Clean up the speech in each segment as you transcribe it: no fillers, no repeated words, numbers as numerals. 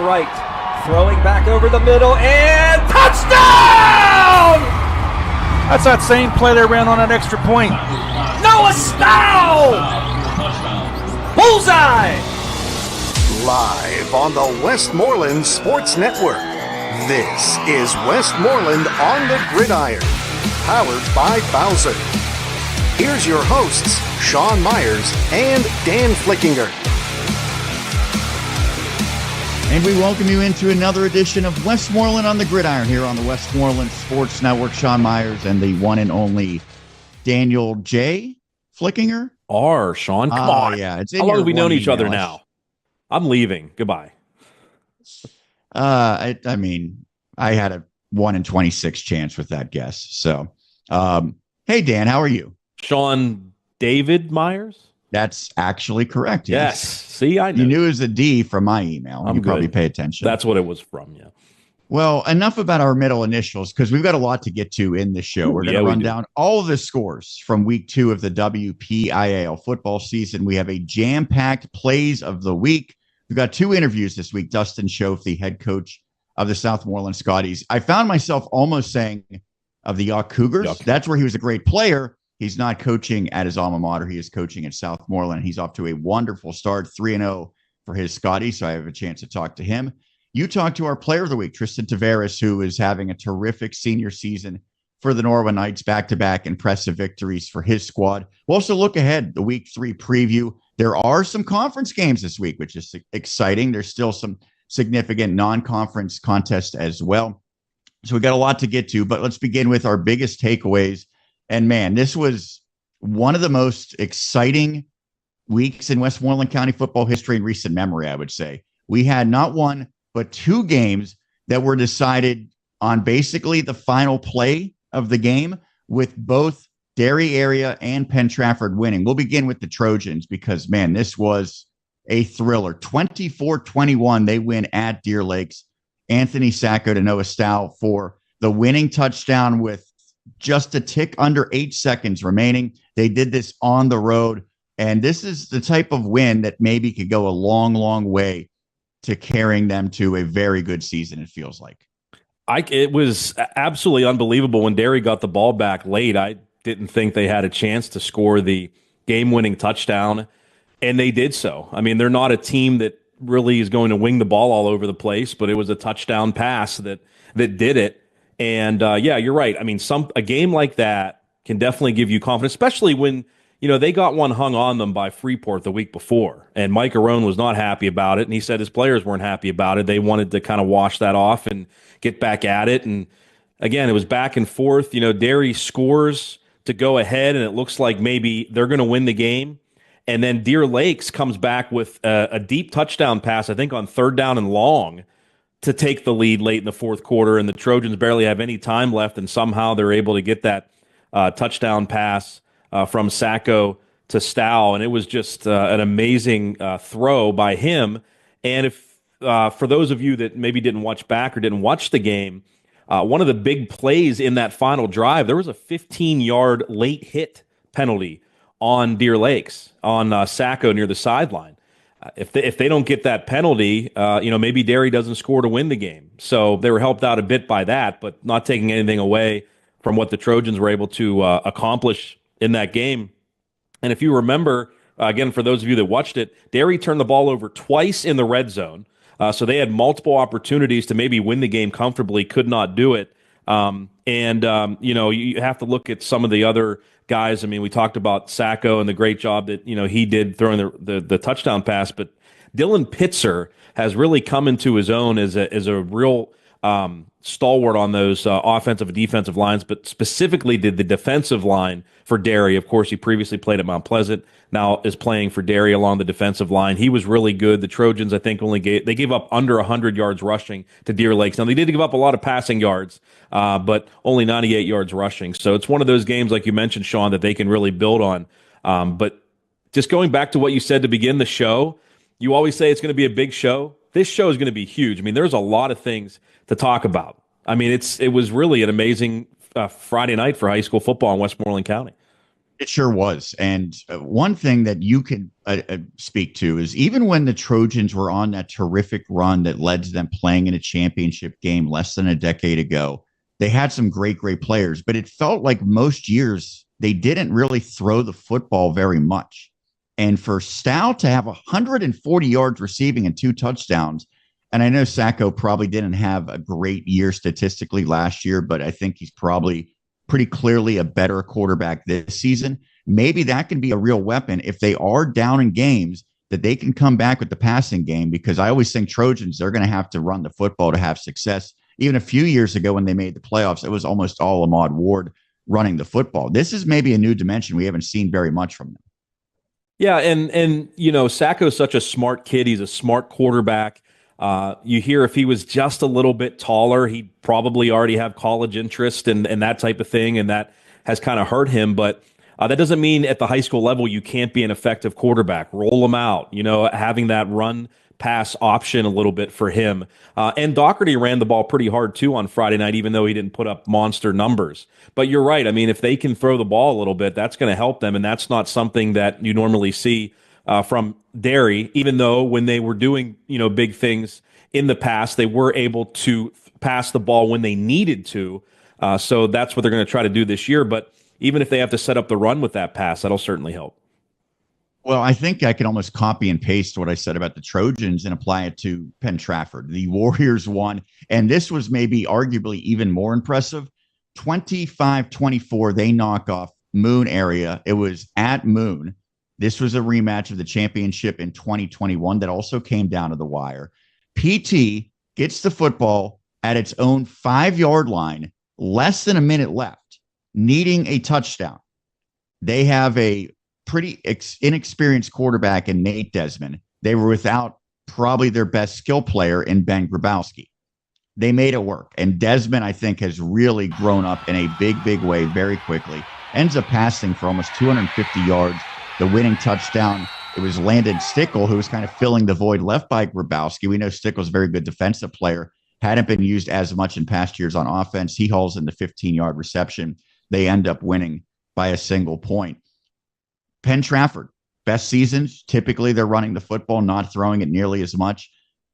right, throwing back over the middle, and touchdown! That's that same play they ran on that extra point. Noah Stow! Bullseye! Live on the Westmoreland Sports Network, this is Westmoreland on the Gridiron, powered by Bowser. Here's your hosts, Sean Myers and Dan Flickinger. And we welcome you into another edition of Westmoreland on the Gridiron here on the Westmoreland Sports Network. Sean Myers and the one and only Daniel J. Flickinger. Sean, come on. Yeah, it's how long have we known each other now? I'm leaving. Goodbye. I mean, I had a 1 in 26 chance with that guess. So, hey, Dan, how are you? Sean David Myers? That's actually correct. Yes. See, I knew. You knew it was a D from my email. I'm you good. Probably pay attention. That's what it was from, yeah. Well, enough about our middle initials because we've got a lot to get to in this show. We're going to run down all of the scores from week 2 of the WPIAL football season. We have a jam-packed plays of the week. We've got 2 interviews this week. Dustin Schoaf, the head coach of the Southmoreland Scotties. I found myself almost saying of the Yacht Cougars. That's where he was a great player. He's not coaching at his alma mater. He is coaching at Southmoreland. He's off to a wonderful start, 3-0 for his Scotties, so I have a chance to talk to him. You talked to our player of the week, Tristan Tavares, who is having a terrific senior season for the Norway Knights, back-to-back impressive victories for his squad. We'll also look ahead, the week 3 preview. There are some conference games this week, which is exciting. There's still some significant non-conference contests as well. So we got a lot to get to, but let's begin with our biggest takeaways. And man, this was one of the most exciting weeks in Westmoreland County football history in recent memory, I would say. We had not one, but 2 games that were decided on basically the final play of the game, with both Derry area and Penn Trafford winning. We'll begin with the Trojans because, man, this was a thriller. 24-21, they win at Deer Lakes. Anthony Sacco to Noah Stow for the winning touchdown with just a tick under 8 seconds remaining. They did this on the road, and this is the type of win that maybe could go a long, long way to carrying them to a very good season, it feels like. It was absolutely unbelievable when Derry got the ball back late. I didn't think they had a chance to score the game-winning touchdown, and they did so. I mean, they're not a team that really is going to wing the ball all over the place, but it was a touchdown pass that did it. And yeah, you're right. I mean, a game like that can definitely give you confidence, especially when, they got one hung on them by Freeport the week before, and Mike Arone was not happy about it, and he said his players weren't happy about it. They wanted to kind of wash that off and get back at it. And again, it was back and forth. Derry scores to go ahead, and it looks like maybe they're going to win the game. And then Deer Lakes comes back with a deep touchdown pass, I think on 3rd down and long, to take the lead late in the 4th quarter, and the Trojans barely have any time left, and somehow they're able to get that touchdown pass from Sacco to Stow, and it was just an amazing throw by him. And if for those of you that maybe didn't watch back or didn't watch the game, one of the big plays in that final drive, there was a 15-yard late hit penalty on Deer Lakes, on Sacco near the sideline. If they don't get that penalty, maybe Derry doesn't score to win the game. So they were helped out a bit by that, but not taking anything away from what the Trojans were able to accomplish in that game. And if you remember, again, for those of you that watched it, Derry turned the ball over twice in the red zone. So they had multiple opportunities to maybe win the game comfortably, could not do it. You have to look at some of the other guys. I mean, we talked about Sacco and the great job that, he did throwing the touchdown pass, but Dylan Pitzer has really come into his own as a real stalwart on those offensive and defensive lines, but specifically did the defensive line for Derry. Of course, he previously played at Mount Pleasant, now is playing for Derry along the defensive line. He was really good. The Trojans, I think, they gave up under 100 yards rushing to Deer Lakes. Now, they did give up a lot of passing yards, but only 98 yards rushing. So it's one of those games, like you mentioned, Sean, that they can really build on. But just going back to what you said to begin the show, you always say it's going to be a big show. This show is going to be huge. I mean, there's a lot of things to talk about. I mean, it was really an amazing Friday night for high school football in Westmoreland County. It sure was. And one thing that you can speak to is even when the Trojans were on that terrific run that led to them playing in a championship game less than a decade ago, they had some great, great players, but it felt like most years they didn't really throw the football very much. And for Stout to have 140 yards receiving and 2 touchdowns, and I know Sacco probably didn't have a great year statistically last year, but I think he's probably pretty clearly a better quarterback this season. Maybe that can be a real weapon if they are down in games, that they can come back with the passing game, because I always think Trojans, they're going to have to run the football to have success. Even a few years ago when they made the playoffs, it was almost all Ahmad Ward running the football. This is maybe a new dimension we haven't seen very much from them. Yeah, and Sacco's such a smart kid. He's a smart quarterback. You hear if he was just a little bit taller, he'd probably already have college interest and that type of thing, and that has kind of hurt him. But that doesn't mean at the high school level you can't be an effective quarterback. Roll him out, having that run pass option a little bit for him. And Doherty ran the ball pretty hard too on Friday night, even though he didn't put up monster numbers. But you're right. I mean, if they can throw the ball a little bit, that's going to help them, and that's not something that you normally see from Derry, even though when they were doing, big things in the past, they were able to pass the ball when they needed to. So that's what they're going to try to do this year. But even if they have to set up the run with that pass, that'll certainly help. Well, I think I can almost copy and paste what I said about the Trojans and apply it to Penn Trafford. The Warriors won, and this was maybe arguably even more impressive. 25-24, they knock off Moon area. It was at Moon. This was a rematch of the championship in 2021 that also came down to the wire. PT gets the football at its own 5-yard line, less than a minute left, needing a touchdown. They have a pretty inexperienced quarterback in Nate Desmond. They were without probably their best skill player in Ben Grabowski. They made it work. And Desmond, I think, has really grown up in a big, big way very quickly. Ends up passing for almost 250 yards. The winning touchdown, it was Landon Stickle, who was kind of filling the void left by Grabowski. We know Stickle's a very good defensive player. Hadn't been used as much in past years on offense. He hauls in the 15-yard reception. They end up winning by a single point. Penn Trafford, best seasons. Typically, they're running the football, not throwing it nearly as much.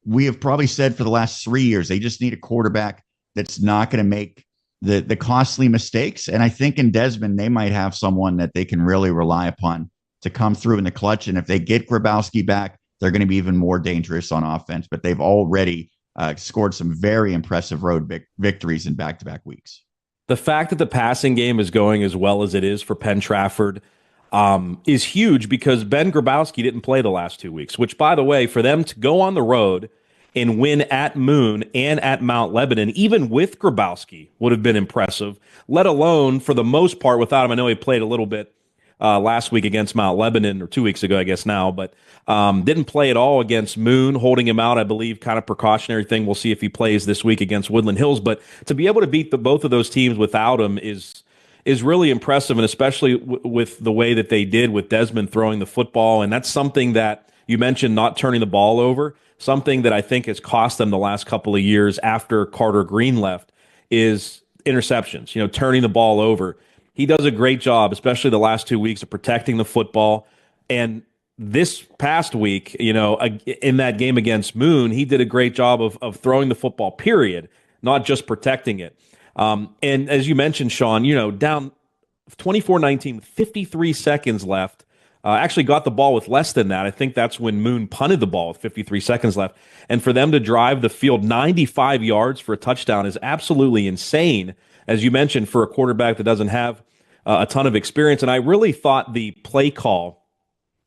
We have probably said for the last 3 years, they just need a quarterback that's not going to make the costly mistakes. And I think in Desmond, they might have someone that they can really rely upon to come through in the clutch. And if they get Grabowski back, they're going to be even more dangerous on offense. But they've already scored some very impressive road victories in back-to-back weeks. The fact that the passing game is going as well as it is for Penn Trafford is huge, because Ben Grabowski didn't play the last 2 weeks, which, by the way, for them to go on the road and win at Moon and at Mount Lebanon, even with Grabowski, would have been impressive, let alone for the most part without him. I know he played a little bit last week against Mount Lebanon, or 2 weeks ago, I guess now, but didn't play at all against Moon, holding him out, I believe, kind of precautionary thing. We'll see if he plays this week against Woodland Hills, but to be able to beat both of those teams without him is really impressive, and especially with the way that they did with Desmond throwing the football. And that's something that you mentioned, not turning the ball over, something that I think has cost them the last couple of years after Carter Green left, is interceptions, turning the ball over. He does a great job, especially the last 2 weeks, of protecting the football. And this past week, in that game against Moon, he did a great job of throwing the football, period, not just protecting it. And as you mentioned, Sean, down 24-19 with 53 seconds left, actually got the ball with less than that. I think that's when Moon punted the ball with 53 seconds left. And for them to drive the field 95 yards for a touchdown is absolutely insane, as you mentioned, for a quarterback that doesn't have a ton of experience. And I really thought the play call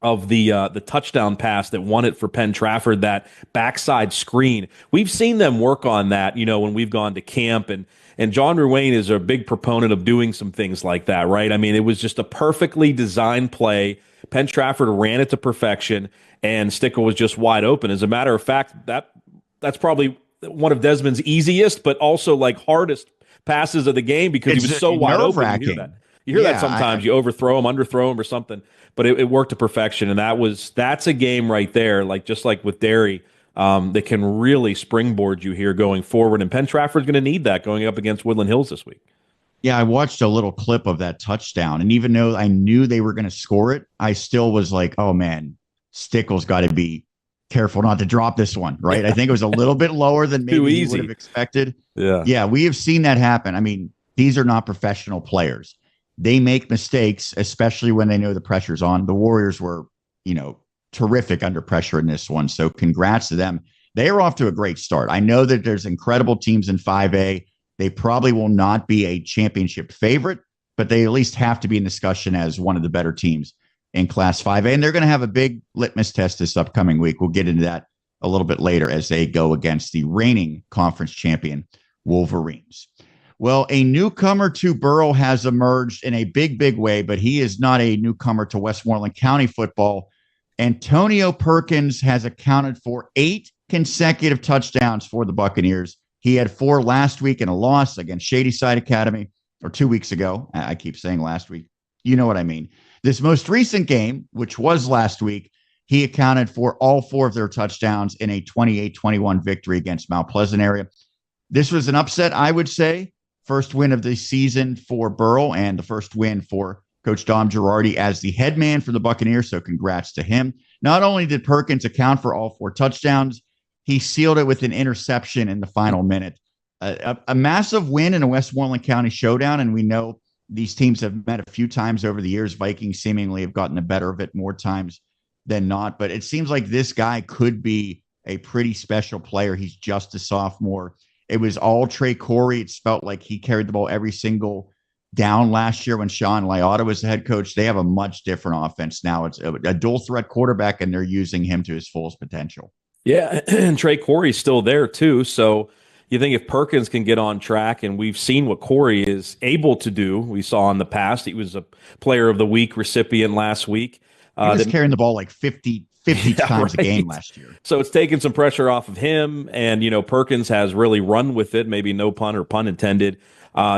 of the touchdown pass that won it for Penn Trafford, that backside screen, we've seen them work on that, when we've gone to camp, and John Ruane is a big proponent of doing some things like that, right? I mean, it was just a perfectly designed play. Penn Trafford ran it to perfection, and Stickle was just wide open. As a matter of fact, that's probably one of Desmond's easiest, but also hardest passes of the game, because he was so wide open. You hear that sometimes. You overthrow him, underthrow him, or something. But it worked to perfection, and that's a game right there, just like with Derry, that can really springboard you here going forward. And Penn Trafford's going to need that going up against Woodland Hills this week. Yeah, I watched a little clip of that touchdown, and even though I knew they were going to score it, I still was like, "Oh man, Stickles got to be careful not to drop this one." Right? I think it was a little bit lower than Too maybe he would easy. have expected. Yeah. Yeah, we have seen that happen. I mean, these are not professional players. They make mistakes, especially when they know the pressure's on. The Warriors were, terrific under pressure in this one. So congrats to them. They are off to a great start. I know that there's incredible teams in 5A. They probably will not be a championship favorite, but they at least have to be in discussion as one of the better teams in Class 5A. And they're going to have a big litmus test this upcoming week. We'll get into that a little bit later as they go against the reigning conference champion Wolverines. Well, a newcomer to Burrow has emerged in a big, big way, but he is not a newcomer to Westmoreland County football. Antonio Perkins has accounted for 8 consecutive touchdowns for the Buccaneers. He had 4 last week in a loss against Shadyside Academy, or 2 weeks ago. I keep saying last week. You know what I mean. This most recent game, which was last week, he accounted for all 4 of their touchdowns in a 28-21 victory against Mount Pleasant area. This was an upset, I would say. First win of the season for Burrow and the first win for Coach Dom Girardi as the head man for the Buccaneers. So congrats to him. Not only did Perkins account for all 4 touchdowns, he sealed it with an interception in the final minute. A massive win in a Westmoreland County showdown, and we know these teams have met a few times over the years. Vikings seemingly have gotten the better of it more times than not, but it seems like this guy could be a pretty special player. He's just a sophomore. It was all Trey Corey. It's felt like he carried the ball every single down last year when Sean Liotta was the head coach. They have a much different offense now. It's a dual threat quarterback, and they're using him to his fullest potential. Yeah, and Trey Corey's still there too. So you think if Perkins can get on track, and we've seen what Corey is able to do. We saw in the past. He was a Player of the Week recipient last week. He was carrying the ball like 50 times a game last year. So it's taken some pressure off of him, and Perkins has really run with it. Maybe no pun or pun intended.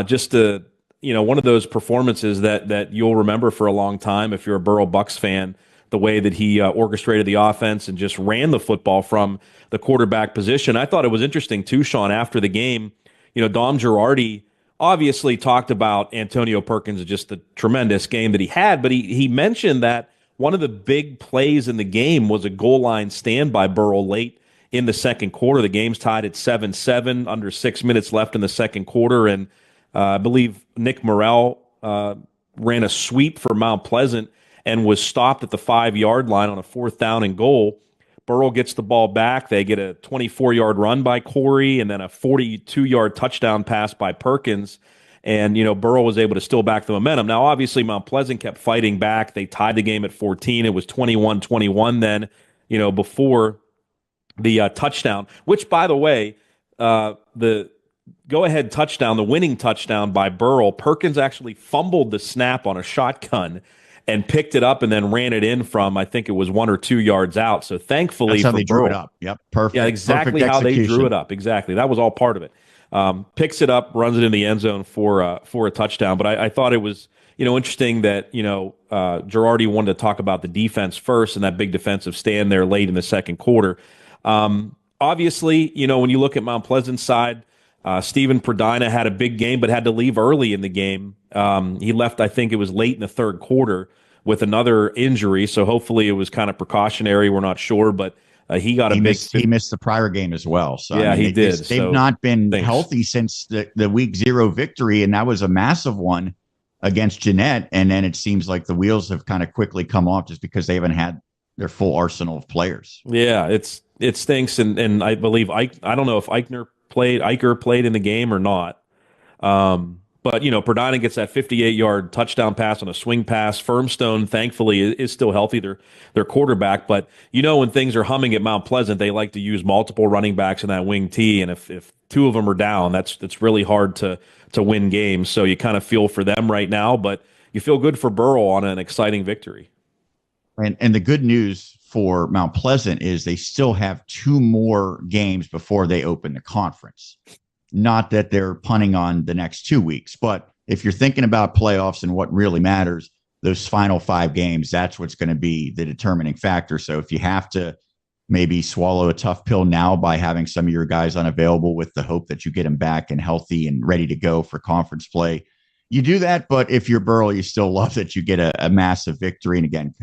Just to one of those performances that you'll remember for a long time if you're a Burrow Bucks fan. The way that he orchestrated the offense and just ran the football from the quarterback position. I thought it was interesting too, Sean, after the game, Dom Girardi obviously talked about Antonio Perkins and just the tremendous game that he had, but he mentioned that one of the big plays in the game was a goal line stand by Burrow late in the second quarter. The game's tied at 7-7, under 6 minutes left in the second quarter, and I believe Nick Morrell ran a sweep for Mount Pleasant and was stopped at the 5-yard line on a 4th down and goal. Burrow gets the ball back. They get a 24-yard run by Corey and then a 42-yard touchdown pass by Perkins. And, Burrow was able to still back the momentum. Now, obviously, Mount Pleasant kept fighting back. They tied the game at 14. It was 21-21 then, before the touchdown, which, by the way, the go-ahead touchdown, the winning touchdown by Burrow, Perkins actually fumbled the snap on a shotgun and picked it up and then ran it in from, I think it was 1 or 2 yards out. So thankfully, that's how they drew Burrow, it up. Yep, perfect. Yeah, exactly perfect how they drew it up. Exactly, that was all part of it. Picks it up, runs it in the end zone for a touchdown. But I thought it was interesting that Girardi wanted to talk about the defense first and that big defensive stand there late in the second quarter. Obviously, when you look at Mount Pleasant's side, Stephen Pradina had a big game, but had to leave early in the game. He left, I think it was late in the third quarter with another injury. So hopefully it was kind of precautionary. We're not sure, but he missed the prior game as well. So yeah, he did. They've not been healthy since the week 0 victory, and that was a massive one against Jeanette. And then it seems like the wheels have kind of quickly come off just because they haven't had their full arsenal of players. Yeah, it stinks. And I believe I don't know if Eicher played in the game or not. But Pradina gets that 58-yard touchdown pass on a swing pass. Firmstone, thankfully, is still healthy. Their quarterback. But when things are humming at Mount Pleasant, they like to use multiple running backs in that wing T. And if 2 of them are down, that's really hard to win games. So you kind of feel for them right now, but you feel good for Burrow on an exciting victory. And the good news for Mount Pleasant is they still have 2 more games before they open the conference. Not that they're punting on the next 2 weeks, but if you're thinking about playoffs and what really matters, those final 5 games, that's what's going to be the determining factor. So if you have to maybe swallow a tough pill now by having some of your guys unavailable with the hope that you get them back and healthy and ready to go for conference play, you do that. But if you're Burrow, you still love that you get a massive victory. And again,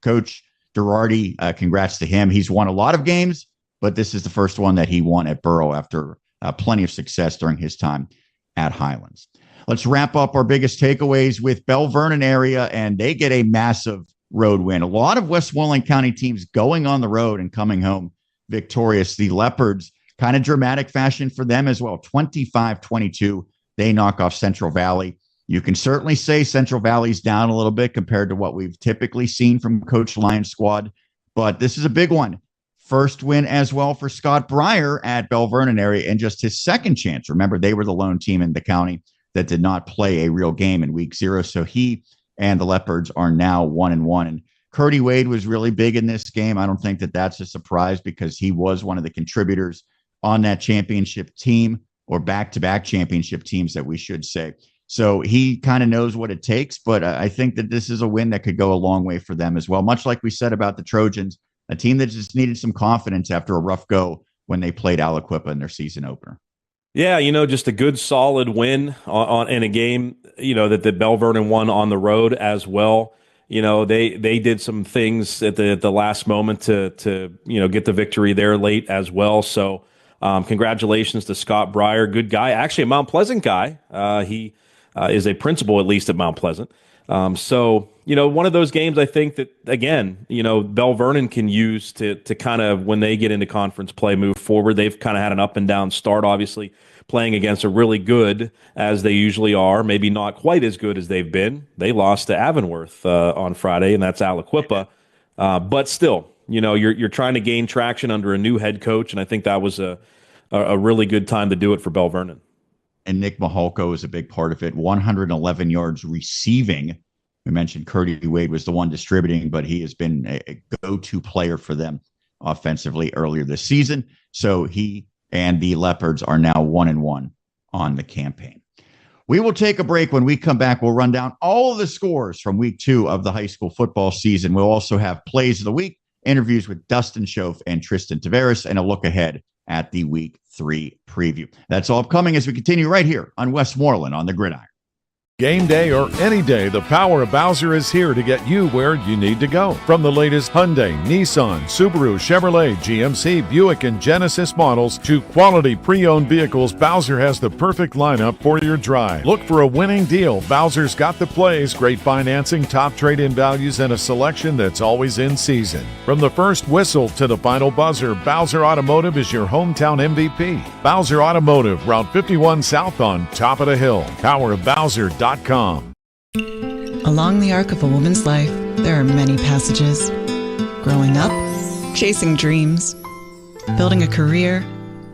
Coach Girardi, congrats to him. He's won a lot of games, but this is the first one that he won at Burrow after plenty of success during his time at Highlands. Let's wrap up our biggest takeaways with Bell Vernon area, and they get a massive road win. A lot of Westmoreland County teams going on the road and coming home victorious. The Leopards, kind of dramatic fashion for them as well. 25-22, they knock off Central Valley. You can certainly say Central Valley's down a little bit compared to what we've typically seen from Coach Lyon's squad, but this is a big one. First win as well for Scott Breyer at Bell Vernon area, and just his second chance. Remember, they were the lone team in the county that did not play a real game in week 0. So he and the Leopards are now 1-1. And Curdy Wade was really big in this game. I don't think that that's a surprise because he was one of the contributors on that championship team, or back-to-back championship teams that we should say. So he kind of knows what it takes, but I think that this is a win that could go a long way for them as well. Much like we said about the Trojans, a team that just needed some confidence after a rough go when they played Aliquippa in their season opener. Yeah, just a good, solid win on in a game, that the Bell Vernon won on the road as well. They did some things at the last moment to get the victory there late as well. So congratulations to Scott Breyer, good guy, actually a Mount Pleasant guy. He is a principal at least at Mount Pleasant. So one of those games I think that, again, Bell Vernon can use to kind of, when they get into conference play, move forward. They've kind of had an up and down start, obviously, playing against a really good, as they usually are, maybe not quite as good as they've been. They lost to Avonworth on Friday, and that's Aliquippa. But still, you're trying to gain traction under a new head coach, and I think that was a really good time to do it for Bell Vernon. And Nick Mahalko is a big part of it. 111 yards receiving. We mentioned Curdy Wade was the one distributing, but he has been a go-to player for them offensively earlier this season. So he and the Leopards are now 1-1 on the campaign. We will take a break. When we come back, we'll run down all of the scores from week 2 of the high school football season. We'll also have plays of the week, interviews with Dustin Schoaf and Tristan Tavares, and a look ahead at the week 3 preview. That's all upcoming as we continue right here on Westmoreland on the Gridiron. Game day or any day, the power of Bowser is here to get you where you need to go. From the latest Hyundai, Nissan, Subaru, Chevrolet, GMC, Buick, and Genesis models to quality pre-owned vehicles, Bowser has the perfect lineup for your drive. Look for a winning deal. Bowser's got the plays, great financing, top trade-in values, and a selection that's always in season. From the first whistle to the final buzzer, Bowser Automotive is your hometown MVP. Bowser Automotive, Route 51 South on top of the hill. PowerofBowser.com. Along the arc of a woman's life, there are many passages. Growing up, chasing dreams, building a career,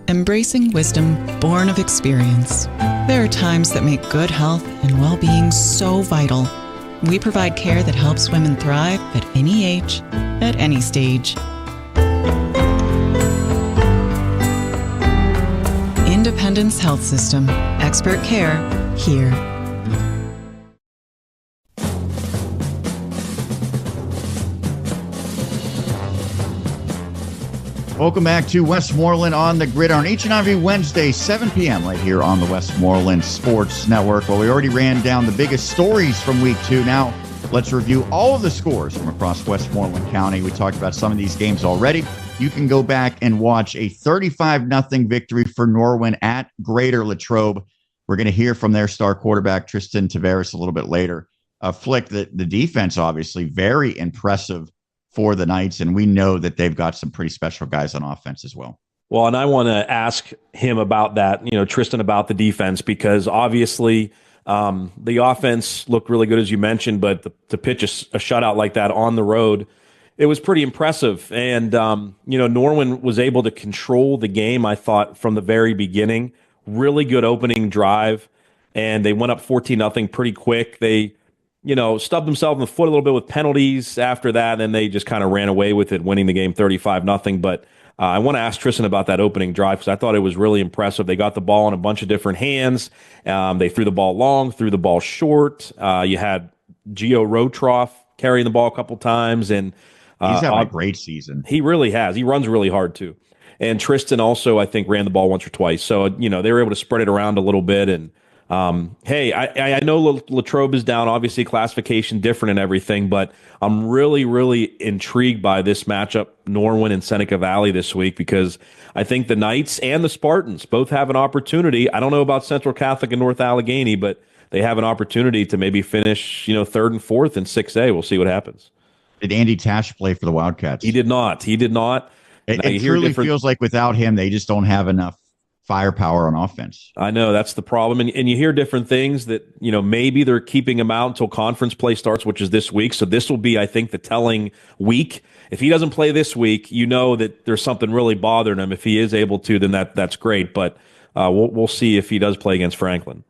embracing wisdom born of experience. There are times that make good health and well-being so vital. We provide care that helps women thrive at any age, at any stage. Independence Health System. Expert care here. Welcome back to Westmoreland on the Gridiron. Each and every Wednesday, 7 p.m. right here on the Westmoreland Sports Network. Well, we already ran down the biggest stories from week 2. Now, let's review all of the scores from across Westmoreland County. We talked about some of these games already. You can go back and watch a 35-0 victory for Norwin at Greater Latrobe. We're going to hear from their star quarterback, Tristan Tavares, a little bit later. Flick, the defense, obviously, very impressive for the Knights, and we know that they've got some pretty special guys on offense as well. Well, and I want to ask him about that, Tristan, about the defense, because obviously the offense looked really good, as you mentioned, but to pitch a shutout like that on the road, it was pretty impressive. And, Norwin was able to control the game, I thought, from the very beginning. Really good opening drive, and they went up 14-0 pretty quick. They stubbed themselves in the foot a little bit with penalties after that, and then they just kind of ran away with it, winning the game 35-0. But I want to ask Tristan about that opening drive because I thought it was really impressive. They got the ball in a bunch of different hands. They threw the ball long, threw the ball short. You had Gio Rotroff carrying the ball a couple times. And he's having a great season. He really has. He runs really hard, too. And Tristan also, I think, ran the ball once or twice. So, they were able to spread it around a little bit and Hey, I know Latrobe is down, obviously classification different and everything, but I'm really, really intrigued by this matchup, Norwin and Seneca Valley this week, because I think the Knights and the Spartans both have an opportunity. I don't know about Central Catholic and North Allegheny, but they have an opportunity to maybe finish, third and fourth in 6A. We'll see what happens. Did Andy Tash play for the Wildcats? He did not. It truly feels like without him, they just don't have enough firepower on offense. I know that's the problem. And you hear different things that, maybe they're keeping him out until conference play starts, which is this week. So this will be, I think, the telling week. If he doesn't play this week, that there's something really bothering him. If he is able to, then that's great. But we'll see if he does play against Franklin.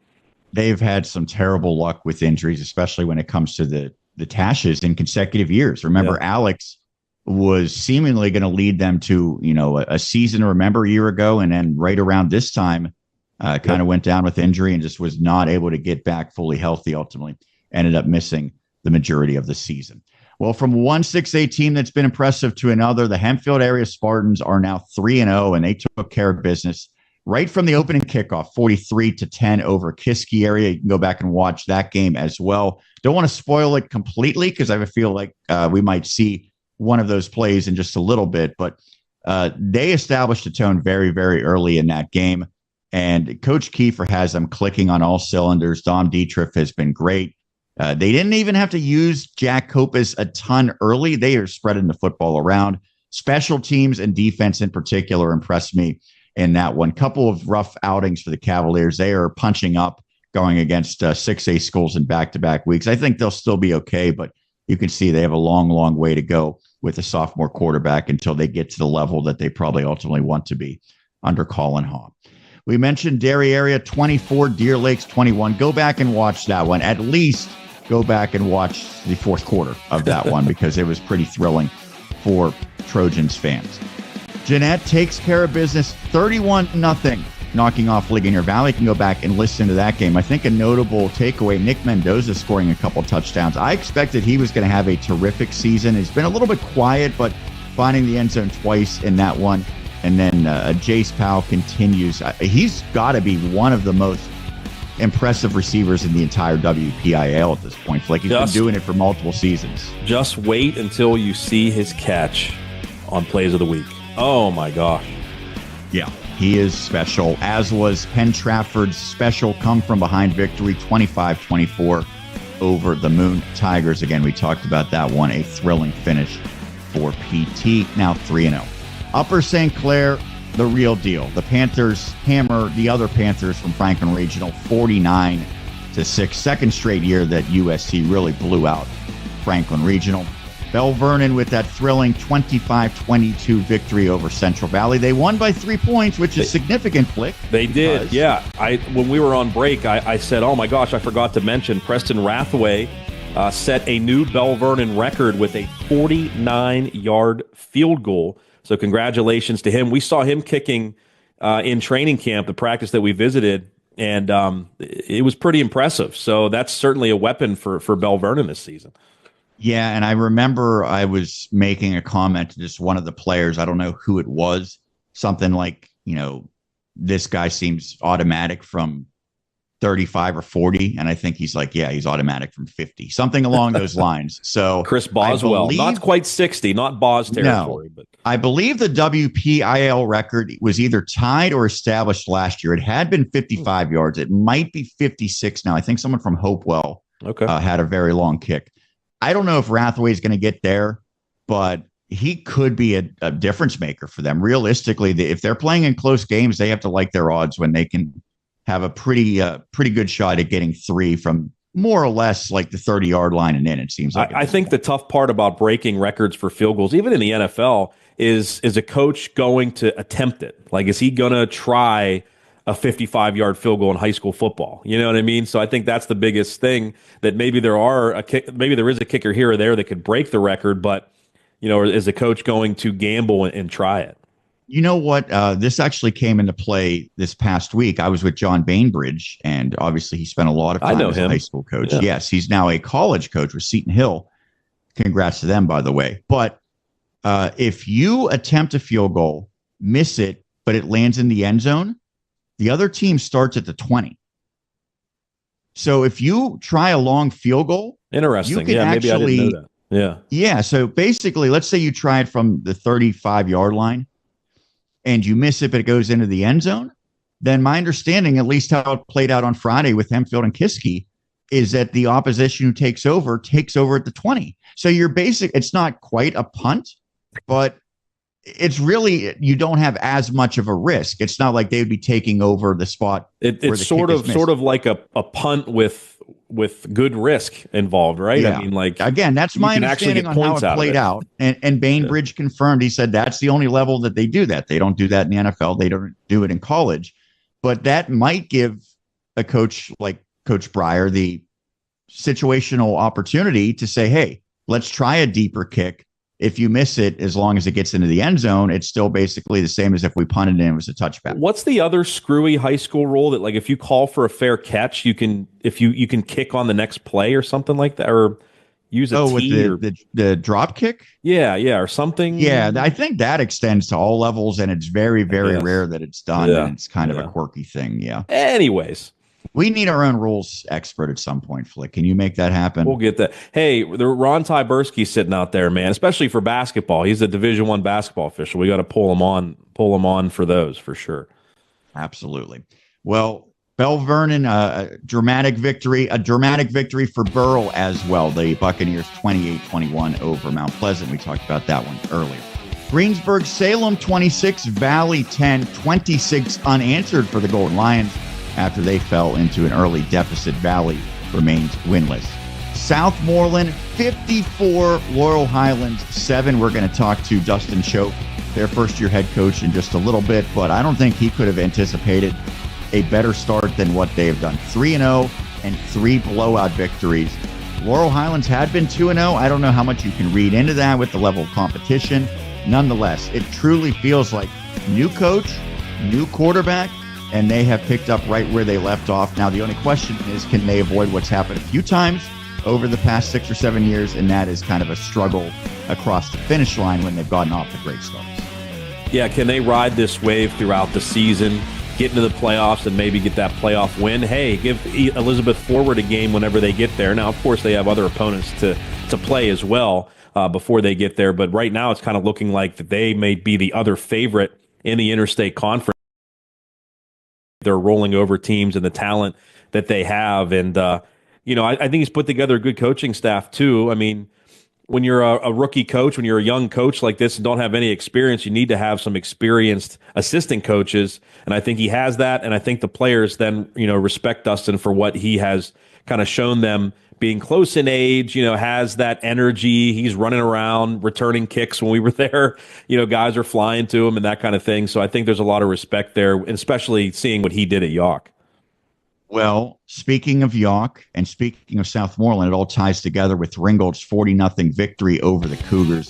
They've had some terrible luck with injuries, especially when it comes to the Tashes in consecutive years. Remember, Alex was seemingly going to lead them to, a season to remember a year ago. And then right around this time, kind of went down with injury and just was not able to get back fully healthy. Ultimately ended up missing the majority of the season. Well, from one 6A team that's been impressive to another, the Hempfield area Spartans are now 3-0, and they took care of business right from the opening kickoff, 43-10 over Kiski area. You can go back and watch that game as well. Don't want to spoil it completely because I feel like we might see one of those plays in just a little bit, but they established a tone very, very early in that game. And Coach Kiefer has them clicking on all cylinders. Dom Dietrich has been great. They didn't even have to use Jack Copas a ton early. They are spreading the football around. Special teams and defense in particular impressed me in that one. Couple of rough outings for the Cavaliers. They are punching up going against 6A schools in back-to-back weeks. I think they'll still be okay, but you can see they have a long, long way to go with a sophomore quarterback until they get to the level that they probably ultimately want to be under Colin Haw. We mentioned Dairy Area 24, Deer Lakes 21. Go back and watch that one. At least go back and watch the fourth quarter of that one because it was pretty thrilling for Trojans fans. Jeanette takes care of business 31-0, knocking off Ligonier Valley. You can go back and listen to that game. I think a notable takeaway, Nick Mendoza scoring a couple touchdowns. I expected he was going to have a terrific season. He's been a little bit quiet, but finding the end zone twice in that one. And then Jace Powell continues. He's got to be one of the most impressive receivers in the entire WPIAL at this point. Like he's been doing it for multiple seasons. Just wait until you see his catch on Plays of the Week. Oh, my gosh. Yeah. He is special, as was Penn Trafford's special come-from-behind victory, 25-24 over the Moon Tigers. Again, we talked about that one, a thrilling finish for PT, now 3-0. Upper St. Clair, the real deal. The Panthers hammer the other Panthers from Franklin Regional, 49-6. Second straight year that USC really blew out Franklin Regional. Bell Vernon with that thrilling 25-22 victory over Central Valley. They won by 3 points, which is significant, Flick. They did, yeah. When we were on break, I said, oh my gosh, I forgot to mention Preston Rathway set a new Bell Vernon record with a 49-yard field goal. So congratulations to him. We saw him kicking in training camp, the practice that we visited, and it was pretty impressive. So that's certainly a weapon for Bell Vernon this season. Yeah, and I remember I was making a comment to just one of the players. I don't know who it was. Something like, this guy seems automatic from 35 or 40. And I think he's like, yeah, he's automatic from 50. Something along those lines. So Chris Boswell, not quite 60, not Boz territory. But I believe the WPIL record was either tied or established last year. It had been 55 yards. It might be 56 now. I think someone from Hopewell had a very long kick. I don't know if Rathway is going to get there, but he could be a difference maker for them. Realistically, if they're playing in close games, they have to like their odds when they can have a pretty good shot at getting 3 from more or less like the 30-yard line and in. It seems like. I think the tough part about breaking records for field goals, even in the NFL, is a coach going to attempt it? Like, is he going to try a 55-yard field goal in high school football? You know what I mean? So I think that's the biggest thing, that maybe there is a kicker here or there that could break the record, but is a coach going to gamble and try it? You know what? This actually came into play this past week. I was with John Bainbridge, and obviously he spent a lot of time as a high school coach. Yeah. Yes, he's now a college coach with Seton Hill. Congrats to them, by the way. But if you attempt a field goal, miss it, but it lands in the end zone, the other team starts at the 20. So if you try a long field goal, interesting. you can Maybe I didn't know that. Yeah. Yeah. So basically, let's say you try it from the 35-yard line and you miss it, but it goes into the end zone. Then my understanding, at least how it played out on Friday with Hempfield and Kiske, is that the opposition who takes over at the 20. So it's not quite a punt, but it's really, you don't have as much of a risk. It's not like they would be taking over the spot. It's sort of like a punt with good risk involved, right? Yeah. I mean, like, again, that's my understanding on how it played out. And Bainbridge confirmed, he said that's the only level that they do that. They don't do that in the NFL. They don't do it in college. But that might give a coach like Coach Breyer the situational opportunity to say, hey, let's try a deeper kick. If you miss it, as long as it gets into the end zone, it's still basically the same as if we punted and it was a touchback. What's the other screwy high school rule that, like, if you call for a fair catch, you can kick on the next play or something like that, or use a tee with the drop kick? Yeah, or something. Yeah, I think that extends to all levels, and it's very, very rare that it's done, and it's kind of a quirky thing. Yeah. Anyways. We need our own rules expert at some point, Flick. Can you make that happen? We'll get that. Hey, the Ron Tyberski's sitting out there, man, especially for basketball. He's a Division I basketball official. We got to pull him on for those, for sure. Absolutely. Well, Bell Vernon, a dramatic victory for Burrell as well. The Buccaneers 28-21 over Mount Pleasant. We talked about that one earlier. Greensburg, Salem 26, Valley 10, 26 unanswered for the Golden Lions after they fell into an early deficit. Valley remains winless. Southmoreland 54, Laurel Highlands 7. We're going to talk to Dustin Choate, their first-year head coach, in just a little bit, but I don't think he could have anticipated a better start than what they have done. 3-0 and 3 blowout victories. Laurel Highlands had been 2-0. I don't know how much you can read into that with the level of competition. Nonetheless, it truly feels like new coach, new quarterback, and they have picked up right where they left off. Now, the only question is, can they avoid what's happened a few times over the past 6 or 7 years? And that is kind of a struggle across the finish line when they've gotten off to great starts. Yeah, can they ride this wave throughout the season, get into the playoffs, and maybe get that playoff win? Hey, give Elizabeth Forward a game whenever they get there. Now, of course, they have other opponents to play as well before they get there. But right now, it's kind of looking like that they may be the other favorite in the Interstate Conference. They're rolling over teams and the talent that they have. And, I think he's put together a good coaching staff, too. I mean, when you're a rookie coach, when you're a young coach like this and don't have any experience, you need to have some experienced assistant coaches. And I think he has that. And I think the players then, respect Dustin for what he has kind of shown them, being close in age, has that energy. He's running around, returning kicks when we were there. Guys are flying to him and that kind of thing. So I think there's a lot of respect there, and especially seeing what he did at York. Well, speaking of York and speaking of Southmoreland, it all ties together with Ringgold's 40-0 victory over the Cougars.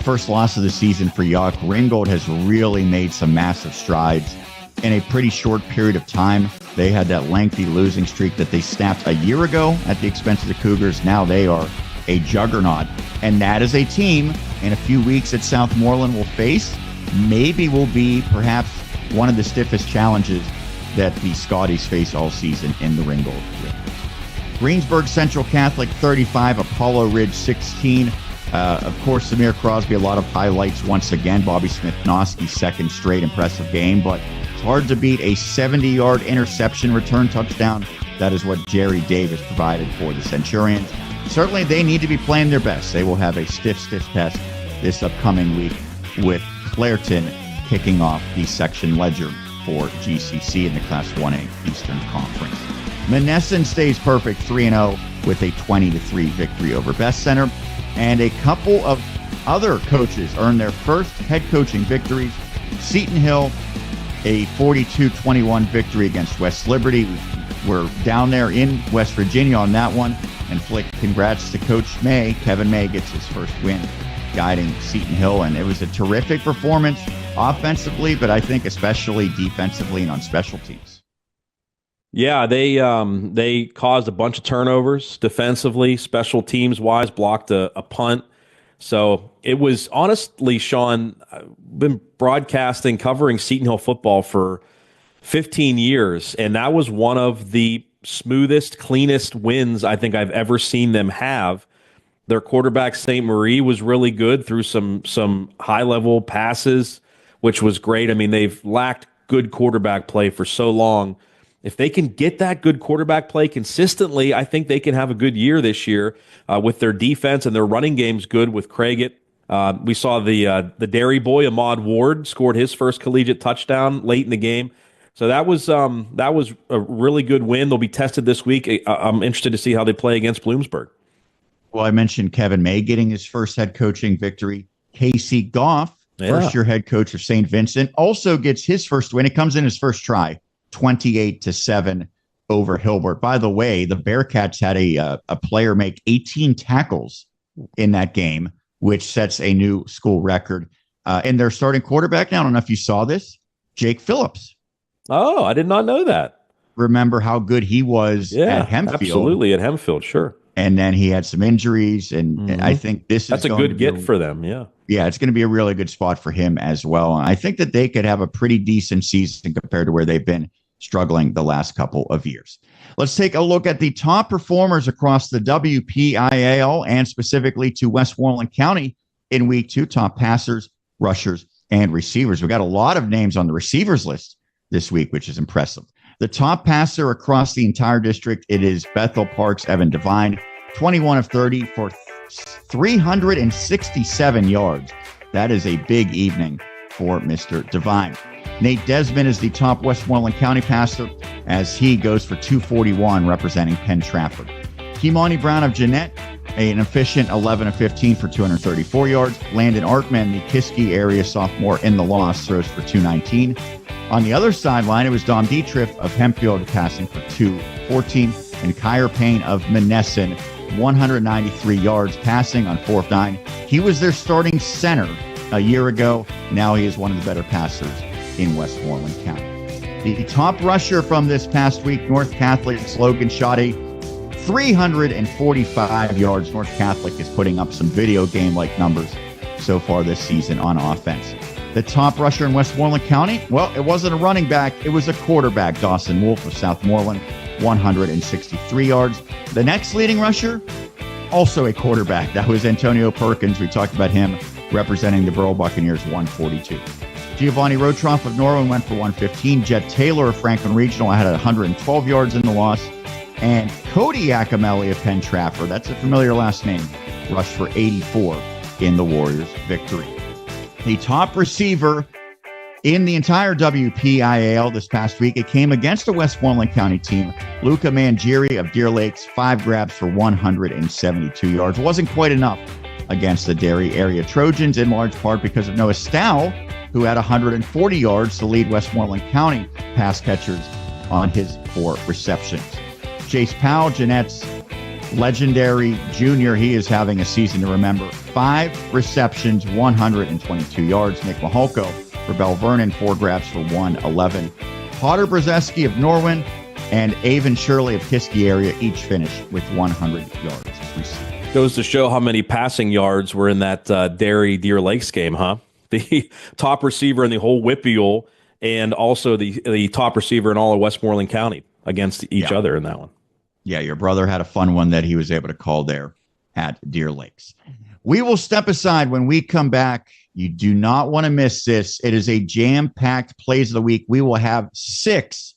First loss of the season for York. Ringgold has really made some massive strides in a pretty short period of time. They had that lengthy losing streak that they snapped a year ago at the expense of the Cougars. Now they are a juggernaut. And that is a team in a few weeks that Southmoreland will face. Maybe will be perhaps one of the stiffest challenges that the Scotties face all season in the Ringgold. Greensburg Central Catholic 35, Apollo Ridge 16. Of course, Samir Crosby, a lot of highlights once again. Bobby Smith-Noski's second straight impressive game, but it's hard to beat a 70-yard interception return touchdown. That is what Jerry Davis provided for the Centurions. Certainly, they need to be playing their best. They will have a stiff test this upcoming week with Clairton kicking off the section ledger for GCC in the Class 1A Eastern Conference. Monessen stays perfect 3-0 with a 20-3 victory over Best Center. And a couple of other coaches earned their first head coaching victories. Seton Hill, a 42-21 victory against West Liberty. We're down there in West Virginia on that one. And Flick, congrats to Coach May. Kevin May gets his first win guiding Seton Hill. And it was a terrific performance offensively, but I think especially defensively and on special teams. Yeah, they caused a bunch of turnovers defensively, special teams wise, blocked a punt. So it was honestly, Sean, I've been broadcasting, covering Seton Hill football for 15 years, and that was one of the smoothest, cleanest wins I think I've ever seen them have. Their quarterback, St. Marie, was really good through some high-level passes, which was great. I mean, they've lacked good quarterback play for so long. If they can get that good quarterback play consistently, I think they can have a good year this year with their defense, and their running game's good with Craigett. We saw the Derry boy, Ahmad Ward, scored his first collegiate touchdown late in the game. So that was a really good win. They'll be tested this week. I'm interested to see how they play against Bloomsburg. Well, I mentioned Kevin May getting his first head coaching victory. Casey Goff, first-year head coach of St. Vincent, also gets his first win. It comes in his first try, 28-7 over Hilbert. By the way, the Bearcats had a player make 18 tackles in that game, which sets a new school record. And their starting quarterback now, I don't know if you saw this, Jake Phillips. Oh, I did not know that. Remember how good he was at Hempfield? Absolutely, at Hempfield, sure. And then he had some injuries, and I think that's a good get for them, yeah. Yeah, it's going to be a really good spot for him as well. And I think that they could have a pretty decent season compared to where they've been struggling the last couple of years. Let's take a look at the top performers across the WPIAL and specifically to Westmoreland County in week 2, top passers, rushers, and receivers. We've got a lot of names on the receivers list this week, which is impressive. The top passer across the entire district, it is Bethel Park's Evan Devine, 21 of 30 for 367 yards. That is a big evening for Mr. Devine. Nate Desmond is the top Westmoreland County passer as he goes for 241 representing Penn Trafford. Kimani Brown of Jeanette, an efficient 11 of 15 for 234 yards. Landon Artman, the Kiski area sophomore in the loss, throws for 219. On the other sideline, it was Dom Dietrich of Hempfield passing for 214, and Kyer Payne of Monessen, 193 yards passing on 4 of 9. He was their starting center a year ago. Now he is one of the better passers in Westmoreland County. The top rusher from this past week, North Catholic's Logan Shoddy, 345 yards. North Catholic is putting up some video game-like numbers so far this season on offense. The top rusher in Westmoreland County, well, it wasn't a running back. It was a quarterback, Dawson Wolf of Southmoreland, 163 yards. The next leading rusher, also a quarterback. That was Antonio Perkins. We talked about him representing the Burrell Buccaneers, 142. Giovanni Rotroff of Norwin went for 115. Jet Taylor of Franklin Regional had 112 yards in the loss. And Cody Iacomelli of Penn Trafford, that's a familiar last name, rushed for 84 in the Warriors' victory. The top receiver in the entire WPIAL this past week, it came against a Westmoreland County team. Luca Mangieri of Deer Lakes, 5 grabs for 172 yards. Wasn't quite enough against the Derry area Trojans, in large part because of Noah Stow, who had 140 yards to lead Westmoreland County pass catchers on his 4 receptions. Chase Powell, Jeanette's legendary junior, he is having a season to remember. 5 receptions, 122 yards. Nick Mahalko for Bell Vernon, 4 grabs for 111. Potter Brzeski of Norwin and Avon Shirley of Kiski area each finished with 100 yards received. Goes to show how many passing yards were in that Deer Lakes game, huh? The top receiver in the whole WPIAL and also the top receiver in all of Westmoreland County against each other in that one. Yeah, your brother had a fun one that he was able to call there at Deer Lakes. We will step aside when we come back. You do not want to miss this. It is a jam-packed plays of the week. We will have six